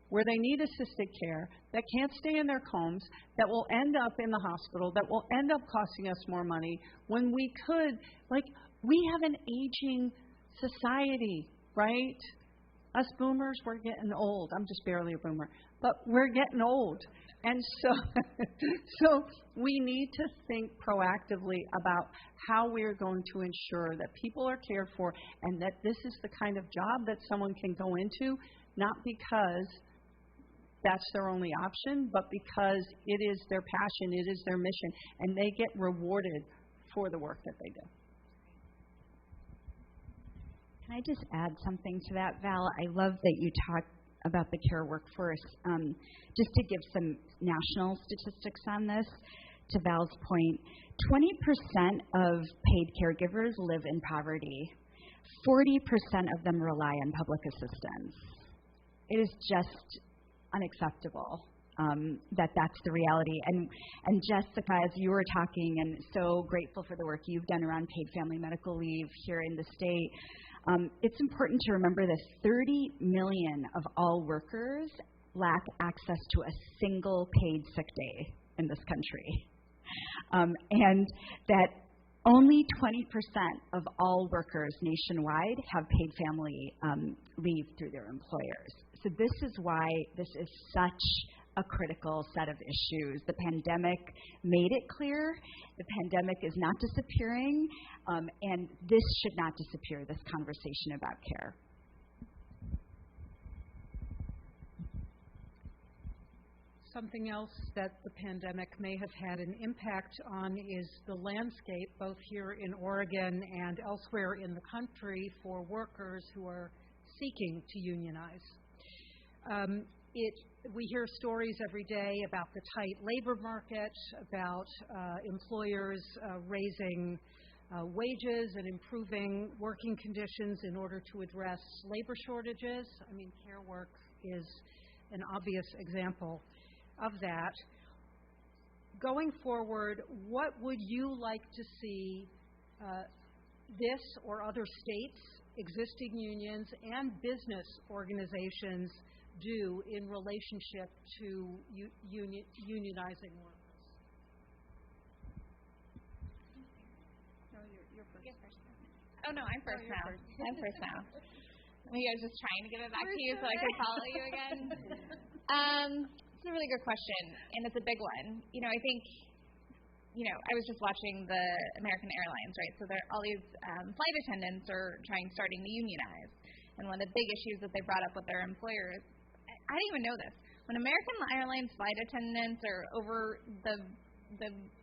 where they need assisted care, that can't stay in their homes, that will end up in the hospital, that will end up costing us more money, when we could, we have an aging society, right? Us boomers, we're getting old. I'm just barely a boomer, but we're getting old. And so we need to think proactively about how we're going to ensure that people are cared for and that this is the kind of job that someone can go into, not because that's their only option, but because it is their passion, it is their mission, and they get rewarded for the work that they do. Can I just add something to that, Val? I love that you talk about the care workforce. Just to give some national statistics on this, to Val's point, 20% of paid caregivers live in poverty. 40% of them rely on public assistance. It is just unacceptable that's the reality. And Jessica, as you were talking, and so grateful for the work you've done around paid family medical leave here in the state, it's important to remember that 30 million of all workers lack access to a single paid sick day in this country. And that only 20% of all workers nationwide have paid family leave through their employers. So this is why this is such a critical set of issues. The pandemic made it clear. The pandemic is not disappearing, and this should not disappear, this conversation about care. Something else that the pandemic may have had an impact on is the landscape, both here in Oregon and elsewhere in the country, for workers who are seeking to unionize. We hear stories every day about the tight labor market, about employers raising wages and improving working conditions in order to address labor shortages. I mean, care work is an obvious example of that. Going forward, what would you like to see this or other states, existing unions, and business organizations do in relationship to unionizing workers? No, you're first. Oh, no, I'm first now. I'm first now. Maybe I was just trying to give it back to you so I could follow you again. It's a really good question, and it's a big one. I think, I was just watching the American Airlines, right? So all these flight attendants are starting to unionize. And one of the big issues that they brought up with their employers, I didn't even know this. When American Airlines flight attendants are over the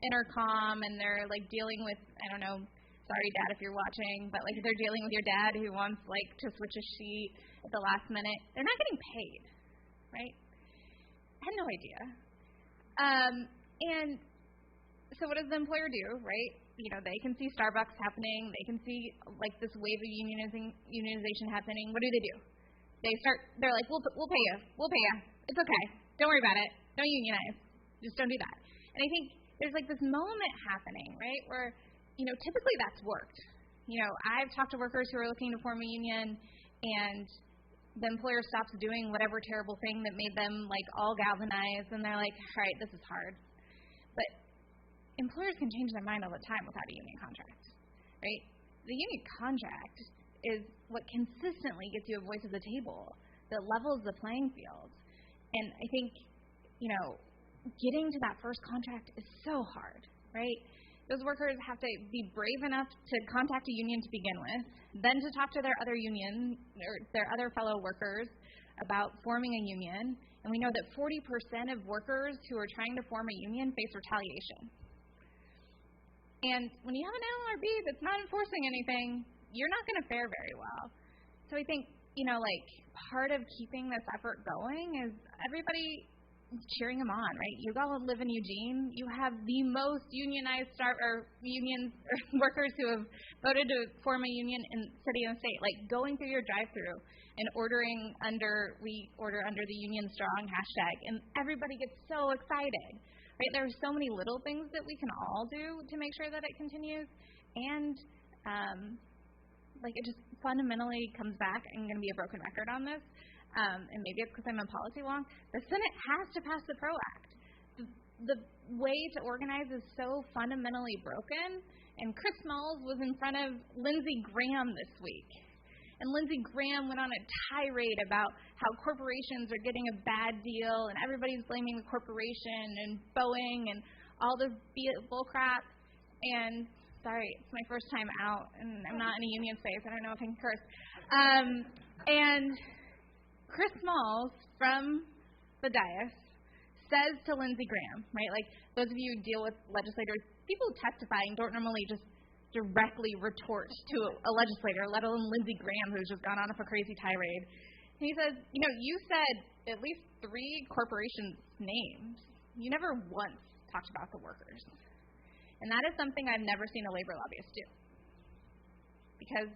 intercom and they're dealing with, sorry, Dad, if you're watching, but, like, if they're dealing with your dad who wants, like, to switch a sheet at the last minute, they're not getting paid, right? I had no idea. And so what does the employer do, right? You know, they can see Starbucks happening. They can see, like, this wave of unionization happening. What do? They're like, we'll pay you. We'll pay you. It's okay. Don't worry about it. Don't unionize. Just don't do that. And I think there's, like, this moment happening, right, where, you know, typically that's worked. You know, I've talked to workers who are looking to form a union, and the employer stops doing whatever terrible thing that made them, like, all galvanized, and they're like, all right, this is hard. But employers can change their mind all the time without a union contract, right? The union contract is what consistently gets you a voice at the table, that levels the playing field. And I think, you know, getting to that first contract is so hard, right? Those workers have to be brave enough to contact a union to begin with, then to talk to their other union or their other fellow workers about forming a union. And we know that 40% of workers who are trying to form a union face retaliation. And when you have an NLRB that's not enforcing anything, you're not going to fare very well. So I think, you know, like, part of keeping this effort going is everybody cheering them on, right? You all live in Eugene. You have the most unionized workers who have voted to form a union in city and state, like going through your drive-through and we order under the Union Strong hashtag, and everybody gets so excited, right? There are so many little things that we can all do to make sure that it continues, and like, it just fundamentally comes back. I'm going to be a broken record on this. And maybe it's because I'm in policy long, the Senate has to pass the PRO Act. The way to organize is so fundamentally broken, and Chris Smalls was in front of Lindsey Graham this week. And Lindsey Graham went on a tirade about how corporations are getting a bad deal, and everybody's blaming the corporation and Boeing and all this bull crap. And, sorry, it's my first time out, and I'm not in a union space. I don't know if I can curse. And Chris Smalls from the dais says to Lindsey Graham, right, like, those of you who deal with legislators, people testifying don't normally just directly retort to a legislator, let alone Lindsey Graham, who's just gone on a crazy tirade. And he says, you know, you said at least 3 corporations' names. You never once talked about the workers. And that is something I've never seen a labor lobbyist do. Because,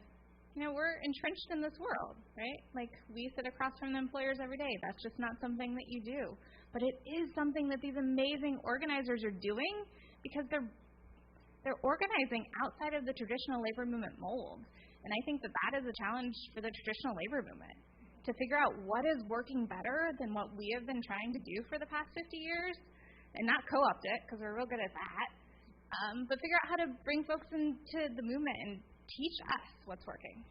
you know, we're entrenched in this world, right? Like, we sit across from the employers every day. That's just not something that you do. But it is something that these amazing organizers are doing because they're organizing outside of the traditional labor movement mold. And I think that is a challenge for the traditional labor movement, to figure out what is working better than what we have been trying to do for the past 50 years, and not co-opt it, because we're real good at that, but figure out how to bring folks into the movement and teach us what's working.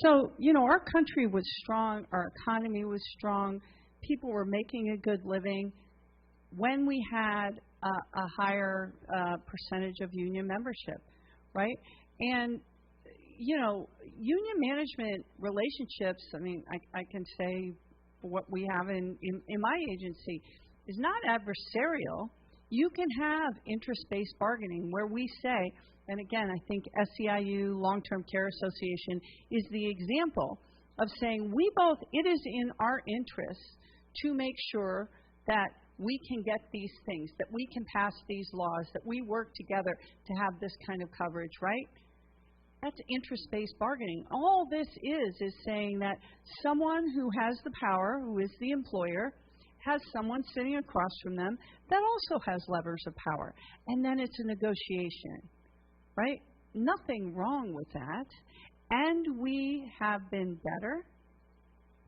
So, you know, our country was strong, our economy was strong, people were making a good living when we had a higher percentage of union membership, right? And, you know, union management relationships, I mean, I can say what we have in my agency is not adversarial. You can have interest-based bargaining where we say, and again, I think SEIU, Long-Term Care Association, is the example of saying it is in our interest to make sure that we can get these things, that we can pass these laws, that we work together to have this kind of coverage, right? That's interest-based bargaining. All this is saying that someone who has the power, who is the employer, has someone sitting across from them that also has levers of power. And then it's a negotiation, right? Nothing wrong with that. And we have been better.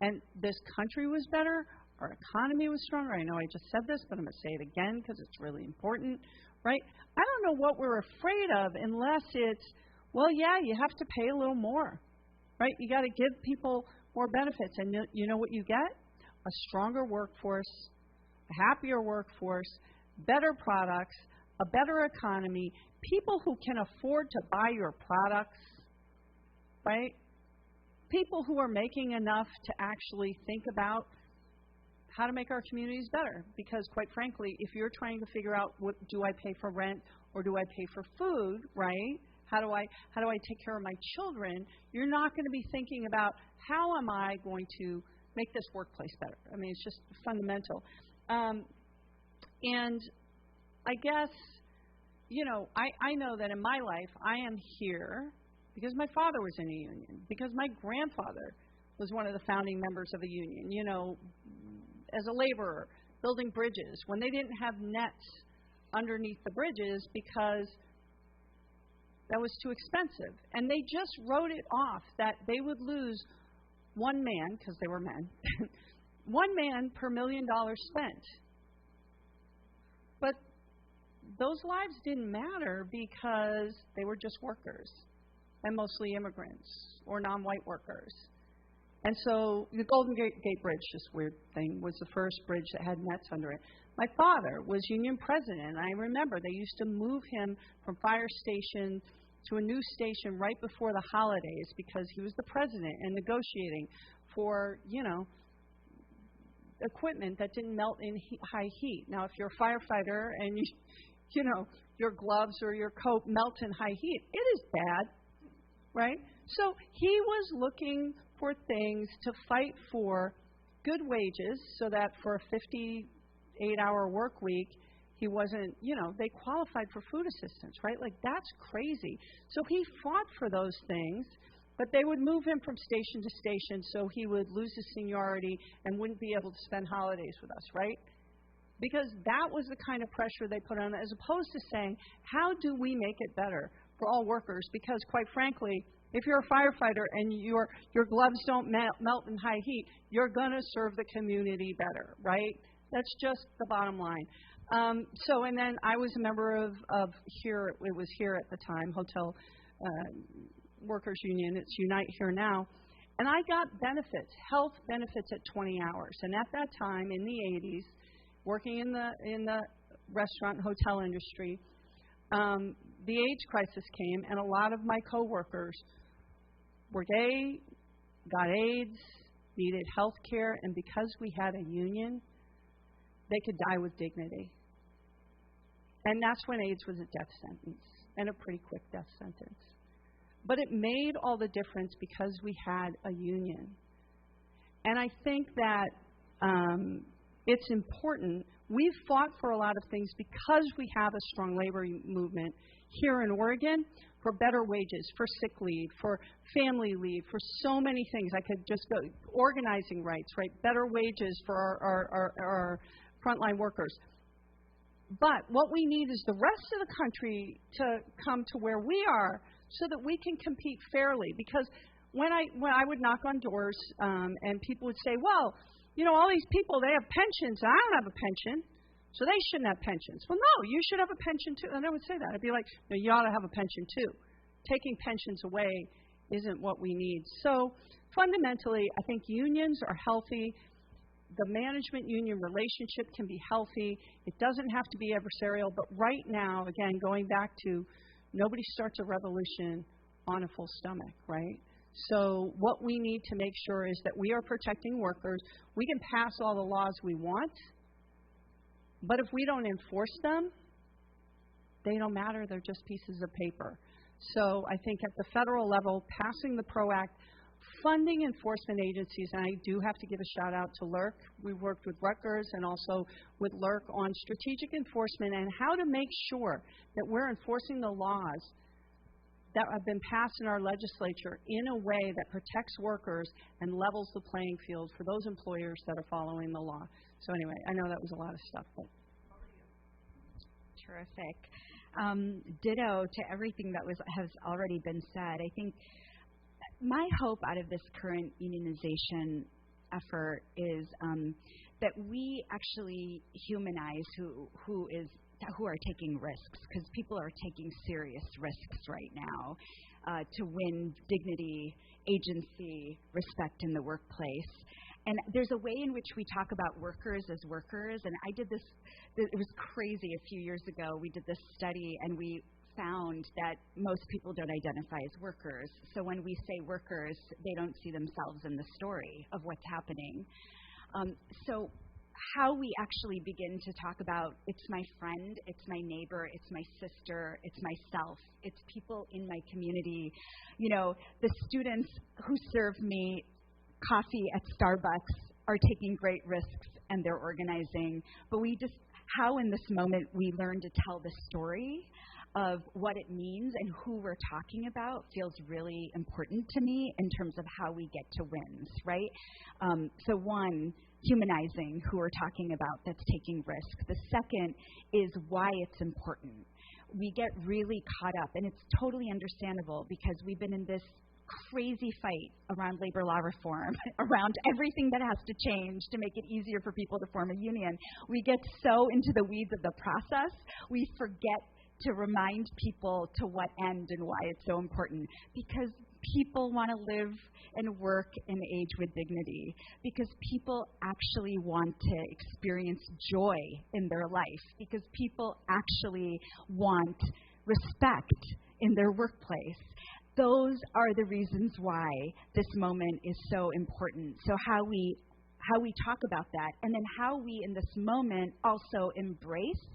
And this country was better. Our economy was stronger. I know I just said this, but I'm going to say it again because it's really important, right? I don't know what we're afraid of unless it's, well, yeah, you have to pay a little more, right? You got to give people more benefits. And you know what you get? A stronger workforce, a happier workforce, better products, a better economy, people who can afford to buy your products, right? People who are making enough to actually think about how to make our communities better. Because quite frankly, if you're trying to figure out what do I pay for rent or do I pay for food, right? How do I take care of my children? You're not going to be thinking about how am I going to make this workplace better. I mean, it's just fundamental. And I guess, I know that in my life I am here because my father was in a union, because my grandfather was one of the founding members of a union, as a laborer, building bridges, when they didn't have nets underneath the bridges because that was too expensive. And they just wrote it off that they would lose one man, because they were men, one man per $1 million spent. But those lives didn't matter because they were just workers, and mostly immigrants or non-white workers. And so the Golden Gate Bridge, this weird thing, was the first bridge that had nets under it. My father was union president, and I remember they used to move him from fire station to a new station right before the holidays because he was the president and negotiating for, equipment that didn't melt in high heat. Now, if you're a firefighter and your gloves or your coat melt in high heat, it is bad, right? So he was looking for things to fight for good wages so that for a 58-hour work week, he wasn't, they qualified for food assistance, right? Like, that's crazy. So he fought for those things, but they would move him from station to station so he would lose his seniority and wouldn't be able to spend holidays with us, right? Because that was the kind of pressure they put on, as opposed to saying, how do we make it better for all workers? Because, quite frankly, if you're a firefighter and your gloves don't melt in high heat, you're going to serve the community better, right? That's just the bottom line. And then I was a member of here, it was here at the time, Hotel Workers Union. It's Unite here now. And I got benefits, health benefits at 20 hours. And at that time, in the 80s, working in the restaurant and hotel industry, the AIDS crisis came, and a lot of my coworkers were gay, got AIDS, needed health care, and because we had a union, they could die with dignity. And that's when AIDS was a death sentence, and a pretty quick death sentence. But it made all the difference because we had a union. And I think that it's important. We've fought for a lot of things because we have a strong labor movement here in Oregon for better wages, for sick leave, for family leave, for so many things. I could just go, organizing rights, right? Better wages for our frontline workers. But what we need is the rest of the country to come to where we are so that we can compete fairly. Because when I would knock on doors and people would say, well, all these people, they have pensions, and I don't have a pension, so they shouldn't have pensions. Well, no, you should have a pension too. And I would say that. I'd be like, no, you ought to have a pension too. Taking pensions away isn't what we need. So fundamentally, I think unions are healthy. The management-union relationship can be healthy. It doesn't have to be adversarial. But right now, again, going back to nobody starts a revolution on a full stomach, right? So what we need to make sure is that we are protecting workers. We can pass all the laws we want, but if we don't enforce them, they don't matter. They're just pieces of paper. So I think at the federal level, passing the PRO Act, funding enforcement agencies, and I do have to give a shout out to LERC. We've worked with Rutgers and also with LERC on strategic enforcement and how to make sure that we're enforcing the laws that have been passed in our legislature in a way that protects workers and levels the playing field for those employers that are following the law. So anyway, I know that was a lot of stuff. But. Terrific. Ditto to everything that has already been said. I think my hope out of this current unionization effort is that we actually humanize who are taking risks, because people are taking serious risks right now to win dignity, agency, respect in the workplace. And there's a way in which we talk about workers as workers, and I did this, it was crazy a few years ago, we did this study and we found that most people don't identify as workers. So when we say workers, they don't see themselves in the story of what's happening. So how we actually begin to talk about it's my friend, it's my neighbor, it's my sister, it's myself, it's people in my community. You know, the students who serve me coffee at Starbucks are taking great risks and they're organizing, but how in this moment we learn to tell the story of what it means and who we're talking about feels really important to me in terms of how we get to wins, right? So one, humanizing who we're talking about that's taking risk. The second is why it's important. We get really caught up, and it's totally understandable because we've been in this crazy fight around labor law reform, around everything that has to change to make it easier for people to form a union. We get so into the weeds of the process, we forget to remind people to what end and why it's so important. Because people want to live and work and age with dignity. Because people actually want to experience joy in their life. Because people actually want respect in their workplace. Those are the reasons why this moment is so important. So how we talk about that, and then how we in this moment also embrace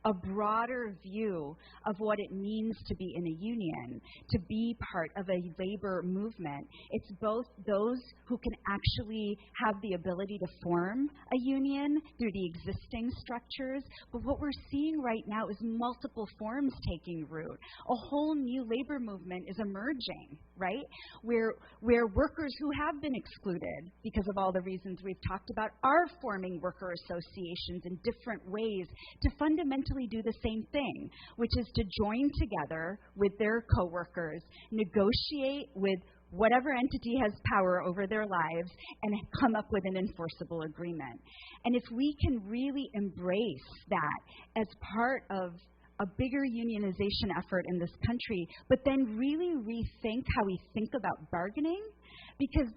a broader view of what it means to be in a union, to be part of a labor movement. It's both those who can actually have the ability to form a union through the existing structures, but what we're seeing right now is multiple forms taking root. A whole new labor movement is emerging, right? Where workers who have been excluded because of all the reasons we've talked about are forming worker associations in different ways to fundamentally do the same thing, which is to join together with their coworkers, negotiate with whatever entity has power over their lives, and come up with an enforceable agreement. And if we can really embrace that as part of a bigger unionization effort in this country, but then really rethink how we think about bargaining, because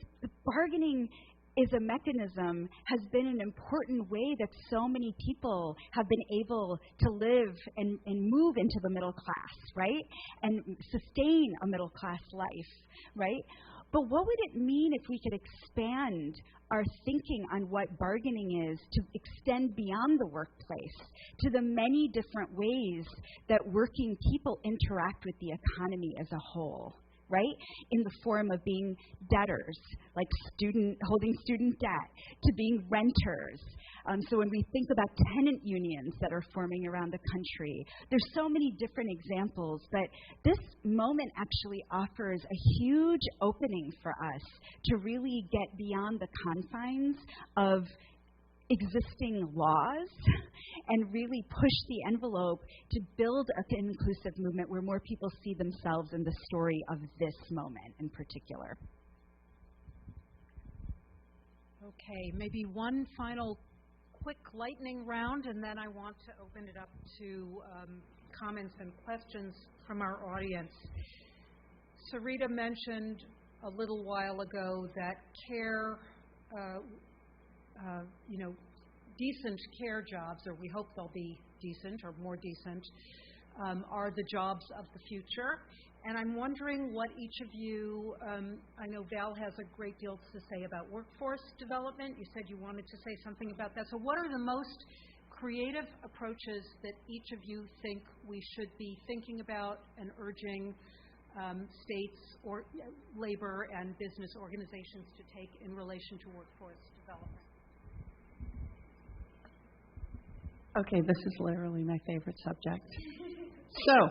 bargaining is a mechanism, has been an important way that so many people have been able to live and move into the middle class, right? And sustain a middle class life, right? But what would it mean if we could expand our thinking on what bargaining is to extend beyond the workplace to the many different ways that working people interact with the economy as a whole? Right? In the form of being debtors, like holding student debt, to being renters. So when we think about tenant unions that are forming around the country, there's so many different examples, but this moment actually offers a huge opening for us to really get beyond the confines of existing laws and really push the envelope to build an inclusive movement where more people see themselves in the story of this moment in particular. Okay, maybe one final quick lightning round, and then I want to open it up to comments and questions from our audience. Sarita mentioned a little while ago that care decent care jobs, or we hope they'll be decent or more decent, are the jobs of the future. And I'm wondering what each of you, I know Val has a great deal to say about workforce development. You said you wanted to say something about that. So what are the most creative approaches that each of you think we should be thinking about and urging states or labor and business organizations to take in relation to workforce development? Okay, this is literally my favorite subject. So,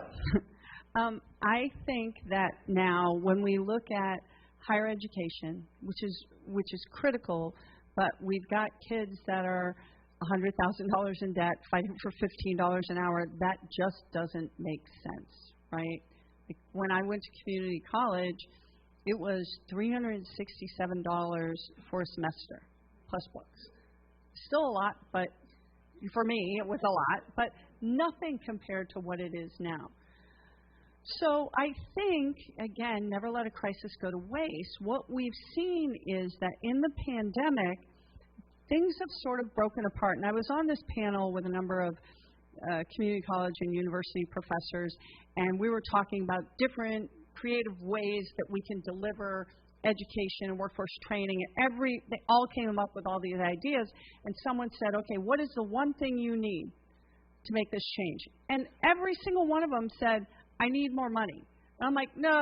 I think that now when we look at higher education, which is critical, but we've got kids that are $100,000 in debt fighting for $15 an hour, that just doesn't make sense, right? Like when I went to community college, it was $367 for a semester, plus books. Still a lot, but for me, it was a lot, but nothing compared to what it is now. So I think, again, never let a crisis go to waste. What we've seen is that in the pandemic, things have sort of broken apart. And I was on this panel with a number of community college and university professors, and we were talking about different creative ways that we can deliver education and workforce training, and they all came up with all these ideas, and someone said, okay, what is the one thing you need to make this change? And every single one of them said, I need more money. And I'm like, no,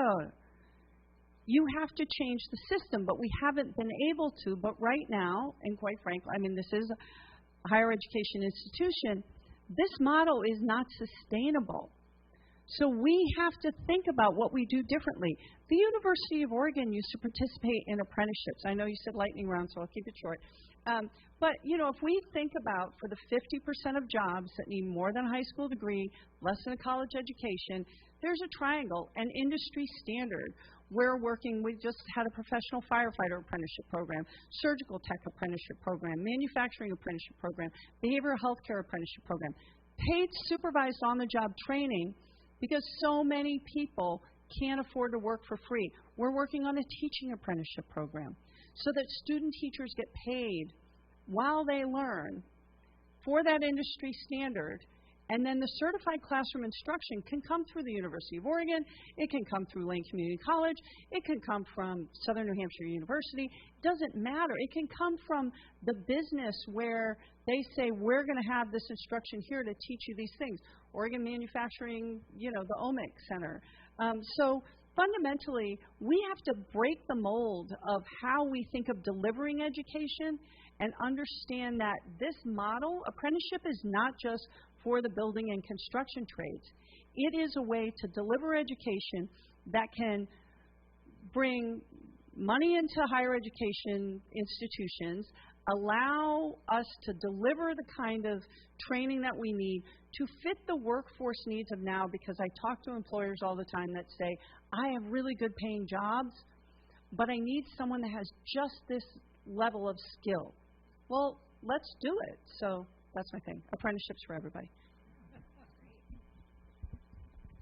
you have to change the system, but we haven't been able to. But right now, and quite frankly, I mean, this is a higher education institution, this model is not sustainable. So we have to think about what we do differently. The University of Oregon used to participate in apprenticeships. I know you said lightning round, so I'll keep it short. But, you know, if we think about for the 50% of jobs that need more than a high school degree, less than a college education, there's a triangle, an industry standard. We're working, we just had a professional firefighter apprenticeship program, surgical tech apprenticeship program, manufacturing apprenticeship program, behavioral health care apprenticeship program, paid supervised on-the-job training, because so many people can't afford to work for free. We're working on a teaching apprenticeship program so that student teachers get paid while they learn for that industry standard. And then the certified classroom instruction can come through the University of Oregon. It can come through Lane Community College. It can come from Southern New Hampshire University. It doesn't matter. It can come from the business where they say, we're going to have this instruction here to teach you these things. Oregon Manufacturing, you know, the OMIC Center. So fundamentally, we have to break the mold of how we think of delivering education and understand that this model, apprenticeship, is not just for the building and construction trades. It is a way to deliver education that can bring money into higher education institutions, allow us to deliver the kind of training that we need to fit the workforce needs of now, because I talk to employers all the time that say, I have really good paying jobs, but I need someone that has just this level of skill. Well, let's do it. So that's my thing. Apprenticeships for everybody.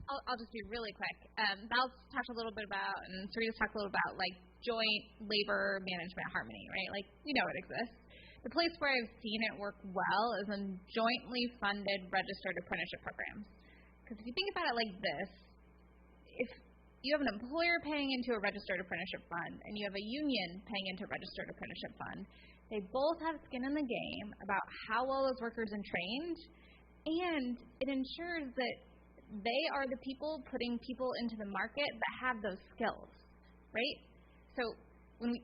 I'll just be really quick. Val's talked a little bit about, and Sarita's talked a little about, like, joint labor management harmony, right? Like, you know it exists. The place where I've seen it work well is in jointly funded registered apprenticeship programs. Because if you think about it like this, if you have an employer paying into a registered apprenticeship fund and you have a union paying into a registered apprenticeship fund, they both have skin in the game about how well those workers are trained, and it ensures that they are the people putting people into the market that have those skills, right? So when we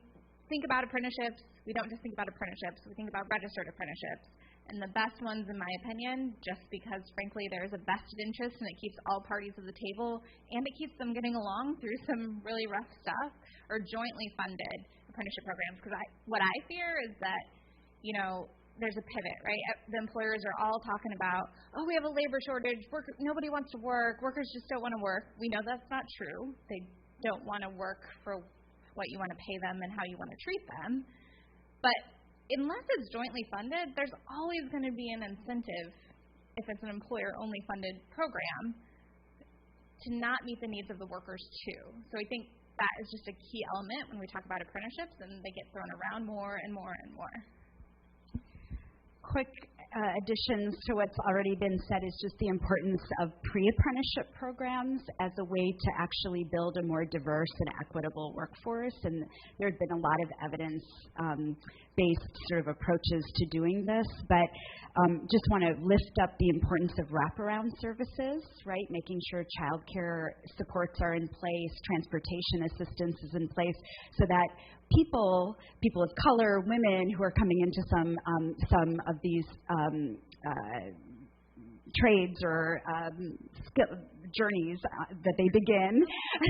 think about apprenticeships, we don't just think about apprenticeships, we think about registered apprenticeships. And the best ones, in my opinion, just because, frankly, there's a vested interest and it keeps all parties at the table and it keeps them getting along through some really rough stuff, are jointly funded apprenticeship programs. Because what I fear is that, you know, there's a pivot, right? The employers are all talking about, oh, we have a labor shortage, nobody wants to work, workers just don't want to work. We know that's not true. They don't want to work for what you want to pay them and how you want to treat them. But unless it's jointly funded, there's always going to be an incentive, if it's an employer-only funded program, to not meet the needs of the workers too. So I think that is just a key element when we talk about apprenticeships, and they get thrown around more and more and more. Quick additions to what's already been said is just the importance of pre-apprenticeship programs as a way to actually build a more diverse and equitable workforce. And there had been a lot of evidence-based sort of approaches to doing this, but just want to lift up the importance of wraparound services, right? Making sure child care supports are in place, transportation assistance is in place, so that people of color, women who are coming into some of these trades or journeys that they begin,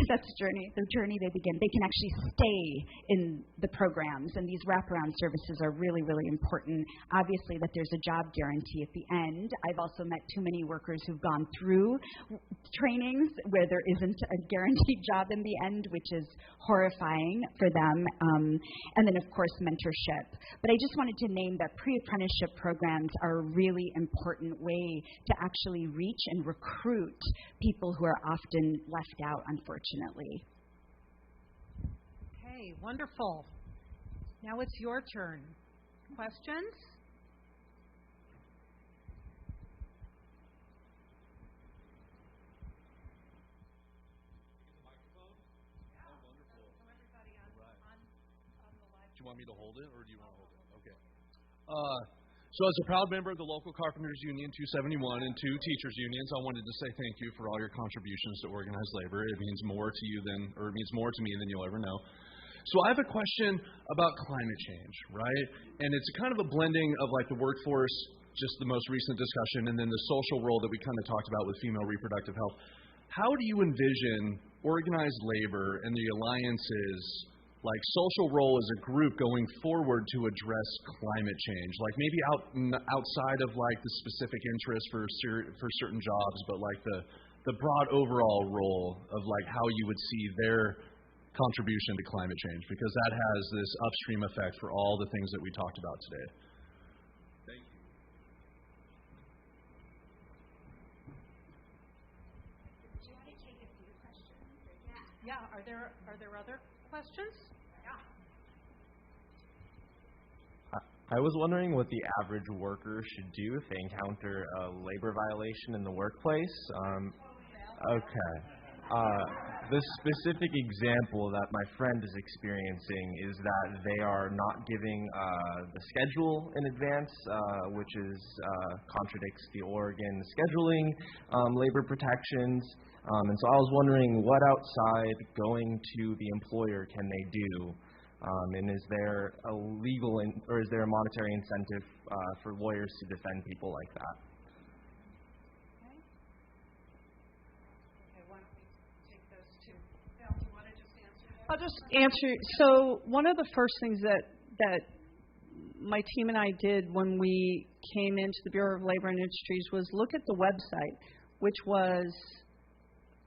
that's the journey they begin, they can actually stay in the programs, and these wraparound services are really, really important. Obviously that there's a job guarantee at the end. I've also met too many workers who've gone through trainings where there isn't a guaranteed job in the end, which is horrifying for them. And then, of course, mentorship. But I just wanted to name that pre-apprenticeship programs are a really important way to actually reach and recruit people who are often left out, unfortunately. Okay, wonderful. Now it's your turn. Questions? you want me to hold it, or do you want to hold it? Okay. So as a proud member of the local Carpenters Union 271 and 2 teachers unions, I wanted to say thank you for all your contributions to organized labor. It means more to you it means more to me than you'll ever know. So I have a question about climate change, right? And it's kind of a blending of like the workforce, just the most recent discussion, and then the social role that we kind of talked about with female reproductive health. How do you envision organized labor and the alliances, like social role as a group going forward to address climate change? Like maybe outside of like the specific interest for certain jobs, but like the broad overall role of like how you would see their contribution to climate change, because that has this upstream effect for all the things that we talked about today. Thank you. Do you want to take a few questions? Yeah. Are there other questions? I was wondering what the average worker should do if they encounter a labor violation in the workplace. Okay. The specific example that my friend is experiencing is that they are not giving the schedule in advance, which contradicts the Oregon scheduling labor protections. And so I was wondering, what outside going to the employer can they do? And is there a legal or is there a monetary incentive for lawyers to defend people like that? I'll just answer. So one of the first things that my team and I did when we came into the Bureau of Labor and Industries was look at the website, which was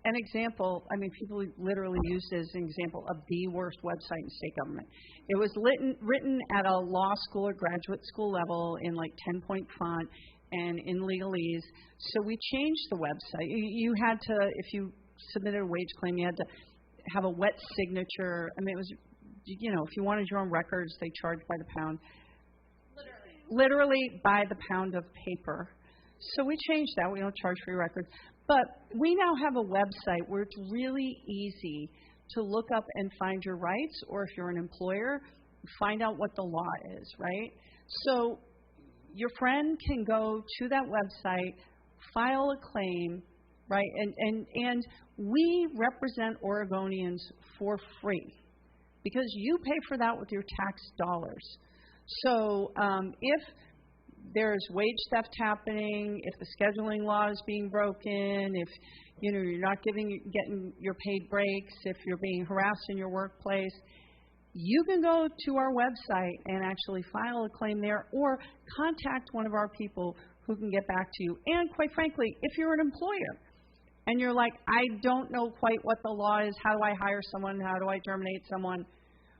an example. I mean, people literally used it as an example of the worst website in state government. It was written at a law school or graduate school level in like 10-point font and in legalese. So we changed the website. You had to, if you submitted a wage claim, you had to have a wet signature. I mean, it was, if you wanted your own records, they charged by the pound. Literally by the pound of paper. So we changed that. We don't charge for your records. But we now have a website where it's really easy to look up and find your rights, or if you're an employer, find out what the law is, right? So your friend can go to that website, file a claim, right? And we represent Oregonians for free because you pay for that with your tax dollars. So if there's wage theft happening, if the scheduling law is being broken, if you're not getting your paid breaks, if you're being harassed in your workplace, you can go to our website and actually file a claim there, or contact one of our people who can get back to you. And quite frankly, if you're an employer and you're like, I don't know quite what the law is, how do I hire someone, how do I terminate someone,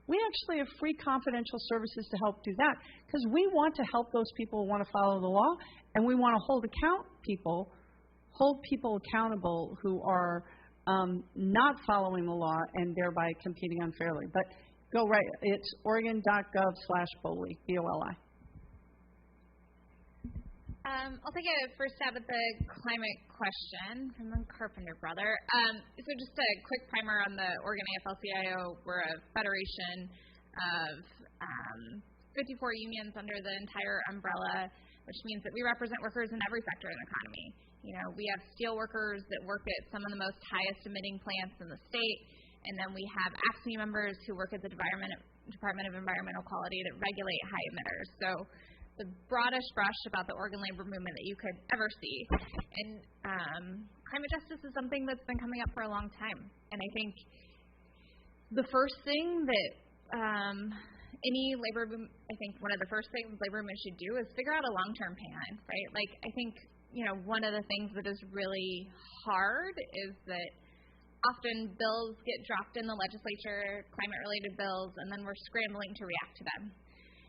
we actually have free confidential services to help do that, because we want to help those people who want to follow the law, and we want to hold people accountable who are not following the law and thereby competing unfairly. But go right. It's oregon.gov/BOLI, BOLI. I'll take a first stab at the climate question from the Carpenter brother. So just a quick primer on the Oregon AFL-CIO. We're a federation of 54 unions under the entire umbrella, which means that we represent workers in every sector of the economy. We have steel workers that work at some of the most highest emitting plants in the state, and then we have AFSCME members who work at the Department of Environmental Quality that regulate high emitters. So the broadest brush about the Oregon labor movement that you could ever see. And climate justice is something that's been coming up for a long time. And I think the first thing that one of the first things labor movement should do is figure out a long-term plan, right? Like, I think, one of the things that is really hard is that often bills get dropped in the legislature, climate-related bills, and then we're scrambling to react to them.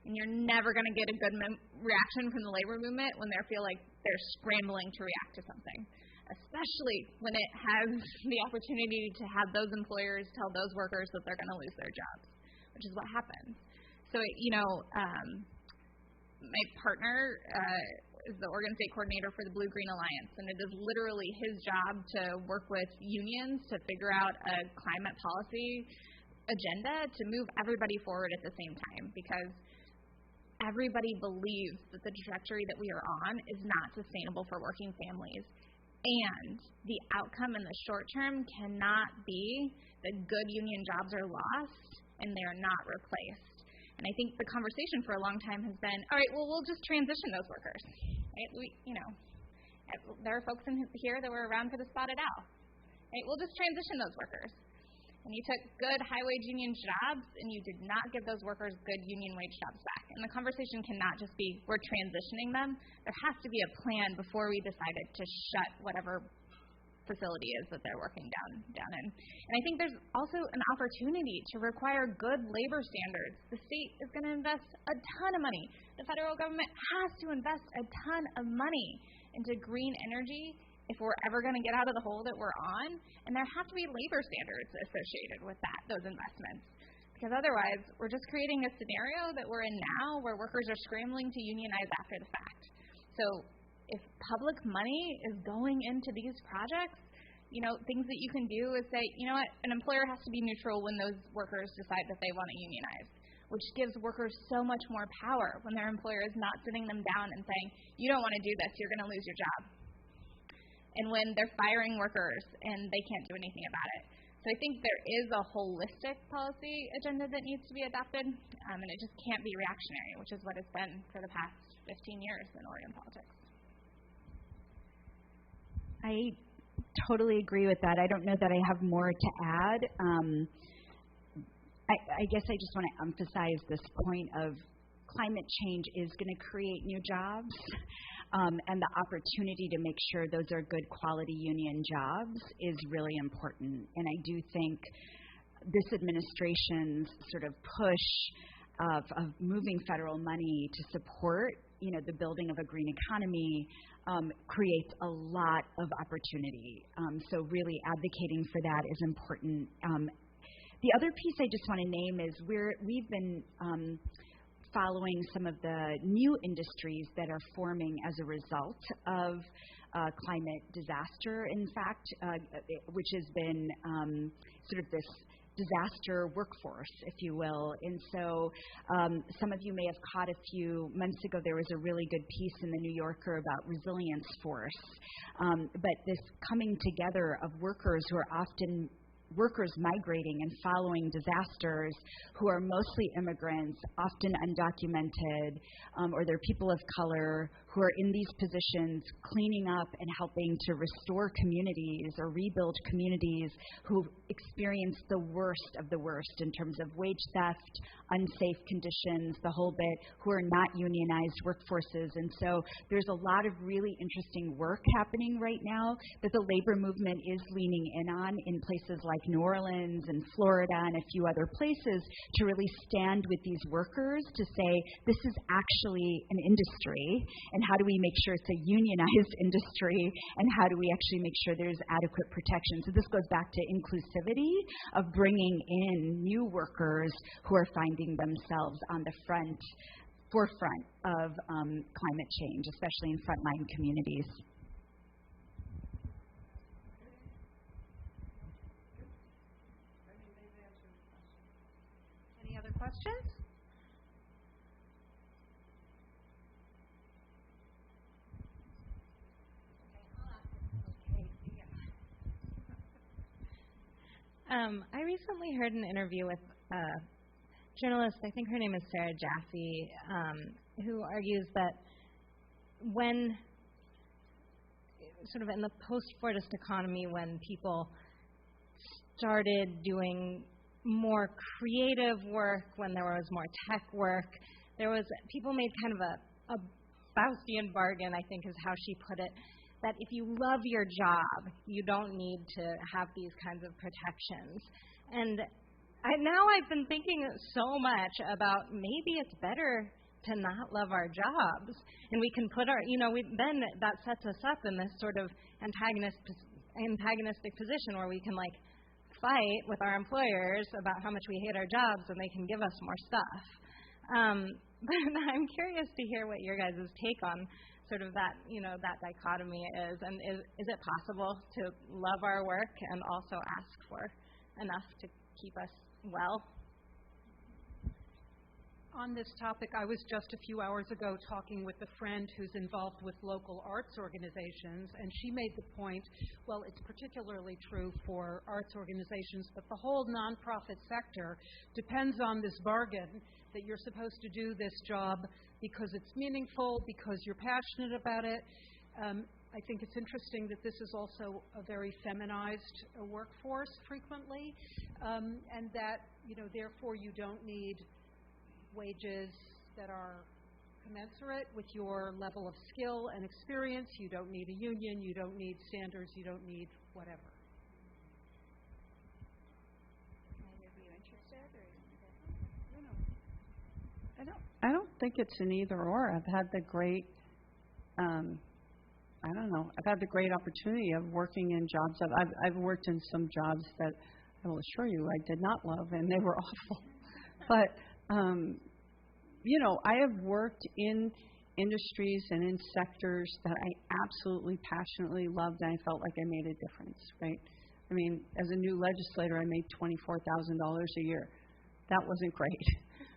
And you're never going to get a good reaction from the labor movement when they feel like they're scrambling to react to something, especially when it has the opportunity to have those employers tell those workers that they're going to lose their jobs, which is what happens. So, my partner is the Oregon State Coordinator for the Blue-Green Alliance, and it is literally his job to work with unions to figure out a climate policy agenda to move everybody forward at the same time, because everybody believes that the trajectory that we are on is not sustainable for working families. And the outcome in the short term cannot be that good union jobs are lost and they are not replaced. And I think the conversation for a long time has been, all right, well, we'll just transition those workers. Right? There are folks in here that were around for the spotted owl. Right? We'll just transition those workers. And you took good high-wage union jobs, and you did not give those workers good union wage jobs back. And the conversation cannot just be, we're transitioning them. There has to be a plan before we decided to shut whatever facility is that they're working down in. And I think there's also an opportunity to require good labor standards. The state is going to invest a ton of money. The federal government has to invest a ton of money into green energy if we're ever going to get out of the hole that we're on, and there have to be labor standards associated with those investments. Because otherwise, we're just creating a scenario that we're in now where workers are scrambling to unionize after the fact. So if public money is going into these projects, things that you can do is say, an employer has to be neutral when those workers decide that they want to unionize, which gives workers so much more power when their employer is not sitting them down and saying, you don't want to do this, you're going to lose your job. And when they're firing workers and they can't do anything about it. So I think there is a holistic policy agenda that needs to be adopted, and it just can't be reactionary, which is what it's been for the past 15 years in Oregon politics. I totally agree with that. I don't know that I have more to add. I guess I just want to emphasize this point of climate change is going to create new jobs, and the opportunity to make sure those are good quality union jobs is really important. And I do think this administration's sort of push of moving federal money to support, the building of a green economy creates a lot of opportunity. So really advocating for that is important. The other piece I just want to name is we've been following some of the new industries that are forming as a result of climate disaster, in fact, which has been sort of this disaster workforce, if you will. And so some of you may have caught a few months ago, there was a really good piece in the New Yorker about resilience force. But this coming together of workers who are often workers migrating and following disasters, who are mostly immigrants, often undocumented, or they're people of color who are in these positions cleaning up and helping to restore communities or rebuild communities who experience the worst of the worst in terms of wage theft, unsafe conditions, the whole bit, who are not unionized workforces. And so there's a lot of really interesting work happening right now that the labor movement is leaning in on in places like New Orleans and Florida and a few other places to really stand with these workers to say this is actually an industry, and how do we make sure it's a unionized industry, and how do we actually make sure there's adequate protection. So this goes back to inclusivity of bringing in new workers who are finding themselves on the forefront of climate change, especially in frontline communities. Any other questions? I recently heard an interview with a journalist, I think her name is Sarah Jaffe, who argues that when, sort of in the post-Fordist economy, when people started doing more creative work, when there was more tech work, people made kind of a Faustian bargain, I think is how she put it, that if you love your job, you don't need to have these kinds of protections. And now I've been thinking so much about maybe it's better to not love our jobs, and we can put then that sets us up in this sort of antagonistic position where we can fight with our employers about how much we hate our jobs, and they can give us more stuff. But I'm curious to hear what your guys' take on sort of that, that dichotomy is, and is it possible to love our work and also ask for enough to keep us well? On this topic, I was just a few hours ago talking with a friend who's involved with local arts organizations, and she made the point, well, it's particularly true for arts organizations, but the whole nonprofit sector depends on this bargain that you're supposed to do this job because it's meaningful, because you're passionate about it. I think it's interesting that this is also a very feminized workforce frequently, and that, therefore you don't need wages that are commensurate with your level of skill and experience. You don't need a union, you don't need standards, you don't need whatever. Either of you interested, or I don't think it's an either or. I've had the great I've had the great opportunity of working in jobs that I've worked in some jobs that I will assure you I did not love, and they were awful. But I have worked in industries and in sectors that I absolutely passionately loved, and I felt like I made a difference, right? I mean, as a new legislator, I made $24,000 a year. That wasn't great,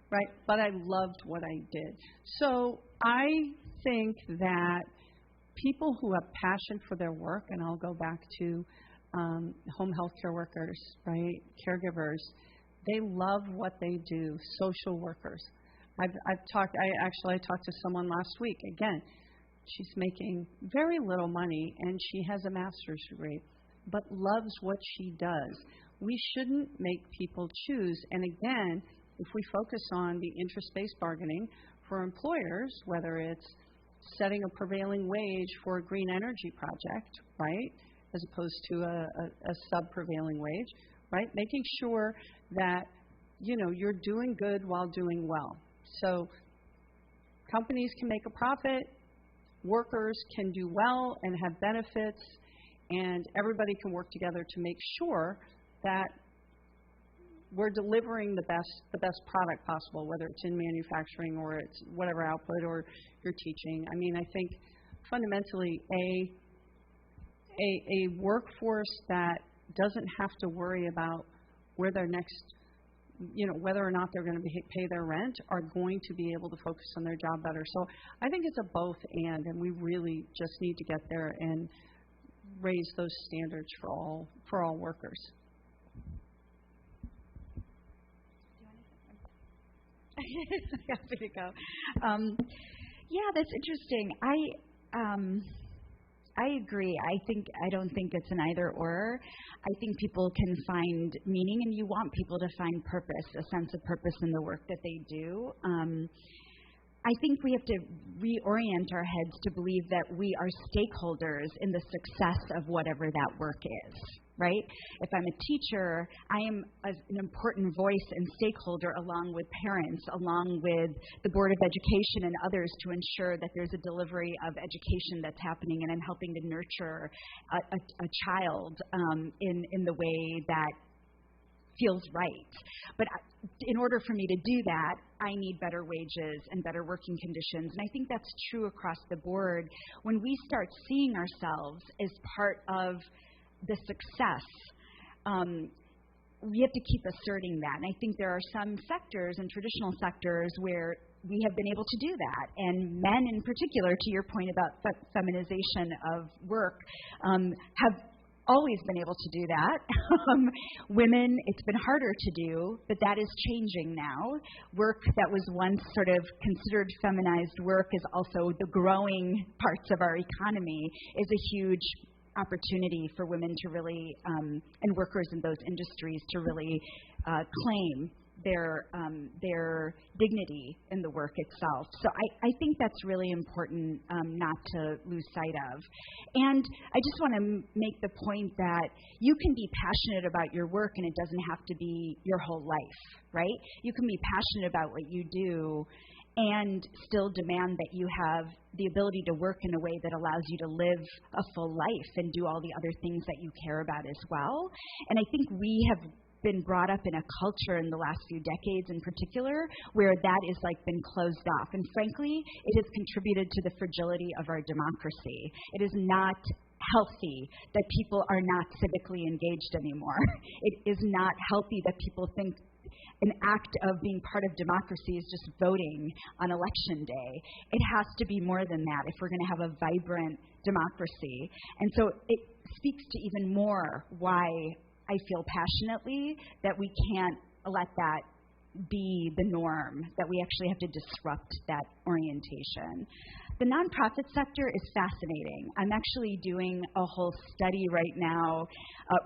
right? But I loved what I did. So I think that people who have passion for their work, and I'll go back to home health care workers, right, caregivers, they love what they do, social workers. I talked to someone last week. Again, she's making very little money, and she has a master's degree, but loves what she does. We shouldn't make people choose. And again, if we focus on the interest-based bargaining for employers, whether it's setting a prevailing wage for a green energy project, right, as opposed to a sub-prevailing wage, right, making sure that, you're doing good while doing well. So companies can make a profit, workers can do well and have benefits, and everybody can work together to make sure that we're delivering the best product possible, whether it's in manufacturing or it's whatever output or you're teaching. I mean, I think fundamentally a workforce that doesn't have to worry about where their next, whether or not they're going to pay their rent, are going to be able to focus on their job better. So I think it's a both and we really just need to get there and raise those standards for all workers. Happy to go. That's interesting. I agree. I don't think it's an either or. I think people can find meaning, and you want people to find purpose, a sense of purpose in the work that they do. I think we have to reorient our heads to believe that we are stakeholders in the success of whatever that work is, right? If I'm a teacher, I am an important voice and stakeholder along with parents, along with the Board of Education and others to ensure that there's a delivery of education that's happening, and I'm helping to nurture a child in the way that feels right. But in order for me to do that, I need better wages and better working conditions. And I think that's true across the board. When we start seeing ourselves as part of the success, we have to keep asserting that. And I think there are some sectors and traditional sectors where we have been able to do that. And men in particular, to your point about feminization of work, have always been able to do that. Women, it's been harder to do, but that is changing now. Work that was once sort of considered feminized work is also the growing parts of our economy, is a huge opportunity for women to really, and workers in those industries to really claim their dignity in the work itself. So I think that's really important not to lose sight of. And I just want to make the point that you can be passionate about your work, and it doesn't have to be your whole life, right? You can be passionate about what you do and still demand that you have the ability to work in a way that allows you to live a full life and do all the other things that you care about as well. And I think we have been brought up in a culture in the last few decades in particular where that is been closed off. And frankly, it has contributed to the fragility of our democracy. It is not healthy that people are not civically engaged anymore. It is not healthy that people think an act of being part of democracy is just voting on election day. It has to be more than that if we're going to have a vibrant democracy. And so it speaks to even more why I feel passionately that we can't let that be the norm, that we actually have to disrupt that orientation. The nonprofit sector is fascinating. I'm actually doing a whole study right now.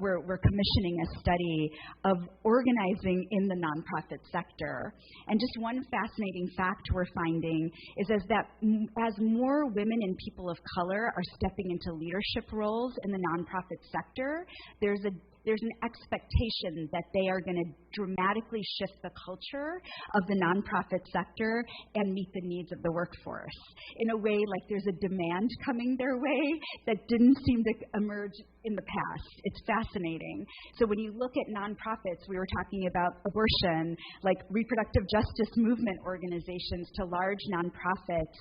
We're commissioning a study of organizing in the nonprofit sector. And just one fascinating fact we're finding is as more women and people of color are stepping into leadership roles in the nonprofit sector, there's an expectation that they are going to dramatically shift the culture of the nonprofit sector and meet the needs of the workforce. In a way, like there's a demand coming their way that didn't seem to emerge in the past. It's fascinating. So when you look at nonprofits, we were talking about abortion, like reproductive justice movement organizations to large nonprofits,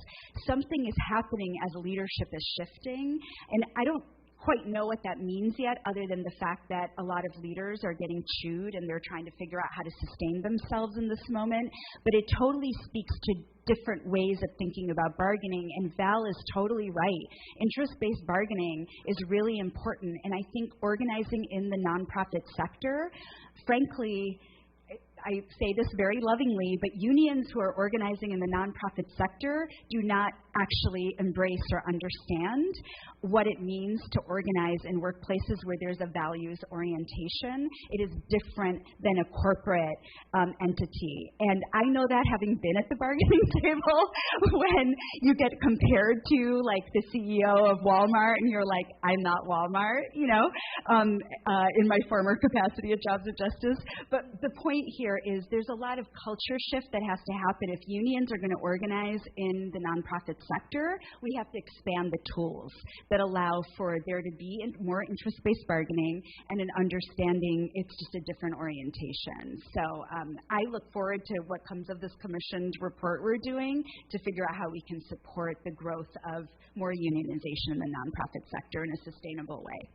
something is happening as leadership is shifting. And I don't quite know what that means yet, other than the fact that a lot of leaders are getting chewed and they're trying to figure out how to sustain themselves in this moment. But it totally speaks to different ways of thinking about bargaining, and Val is totally right. Interest-based bargaining is really important, and I think organizing in the nonprofit sector, frankly, I say this very lovingly, but unions who are organizing in the nonprofit sector do not actually embrace or understand what it means to organize in workplaces where there's a values orientation. It is different than a corporate entity. And I know that having been at the bargaining table, when you get compared to like the CEO of Walmart and you're like, I'm not Walmart, you know, in my former capacity at Jobs of Justice. But the point here is there's a lot of culture shift that has to happen. If unions are going to organize in the nonprofit sector, we have to expand the tools that allow for there to be more interest-based bargaining and an understanding it's just a different orientation. So I look forward to what comes of this commissioned report we're doing to figure out how we can support the growth of more unionization in the nonprofit sector in a sustainable way.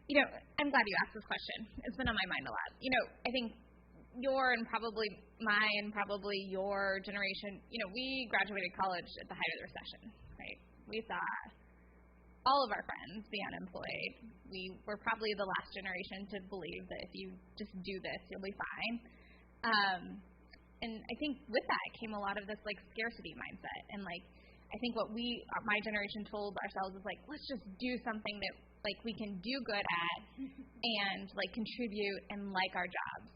You know, I'm glad you asked this question. It's been on my mind a lot. You know, I think your and probably my and probably your generation, you know, we graduated college at the height of the recession, right? We saw all of our friends be unemployed. We were probably the last generation to believe that if you just do this, you'll be fine. And I think with that came a lot of this, like, scarcity mindset. And, like, I think what my generation told ourselves is, like, let's just do something that, like, we can do good at and, like, contribute and like our jobs.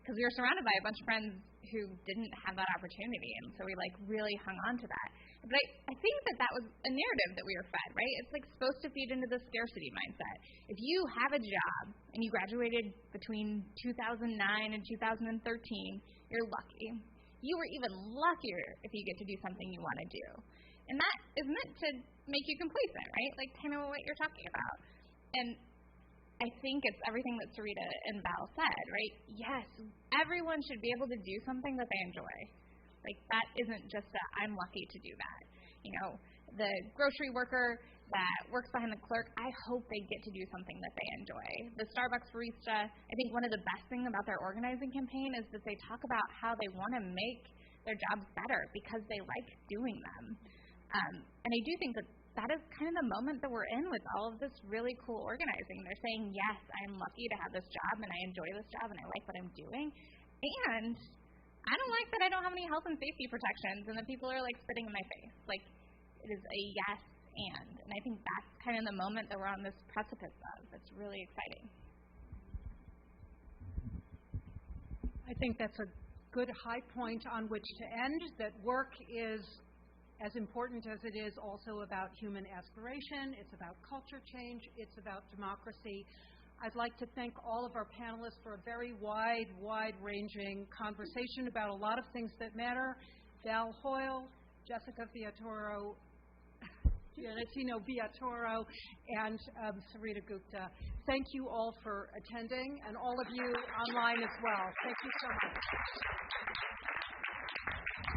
Because we were surrounded by a bunch of friends who didn't have that opportunity, and so we, like, really hung on to that. But I think that was a narrative that we were fed, right? It's, like, supposed to feed into the scarcity mindset. If you have a job and you graduated between 2009 and 2013, you're lucky. You were even luckier if you get to do something you want to do. And that is meant to make you complacent, right? Like, kind of what you're talking about. And I think it's everything that Sarita and Val said, right? Yes, everyone should be able to do something that they enjoy. Like, that isn't just a, I'm lucky to do that. You know, the grocery worker that works behind the clerk, I hope they get to do something that they enjoy. The Starbucks barista, I think one of the best things about their organizing campaign is that they talk about how they want to make their jobs better because they like doing them. And I do think that is kind of the moment that we're in with all of this really cool organizing. They're saying, yes, I'm lucky to have this job, and I enjoy this job, and I like what I'm doing. And I don't like that I don't have any health and safety protections, and that people are, like, spitting in my face. Like, it is a yes and. And I think that's kind of the moment that we're on this precipice of. It's really exciting. I think that's a good high point on which to end, that work is as important as it is also about human aspiration. It's about culture change. It's about democracy. I'd like to thank all of our panelists for a very wide-ranging conversation about a lot of things that matter. Val Hoyle, Jessica Giannettino Villatoro, and Sarita Gupta. Thank you all for attending, and all of you online as well. Thank you so much.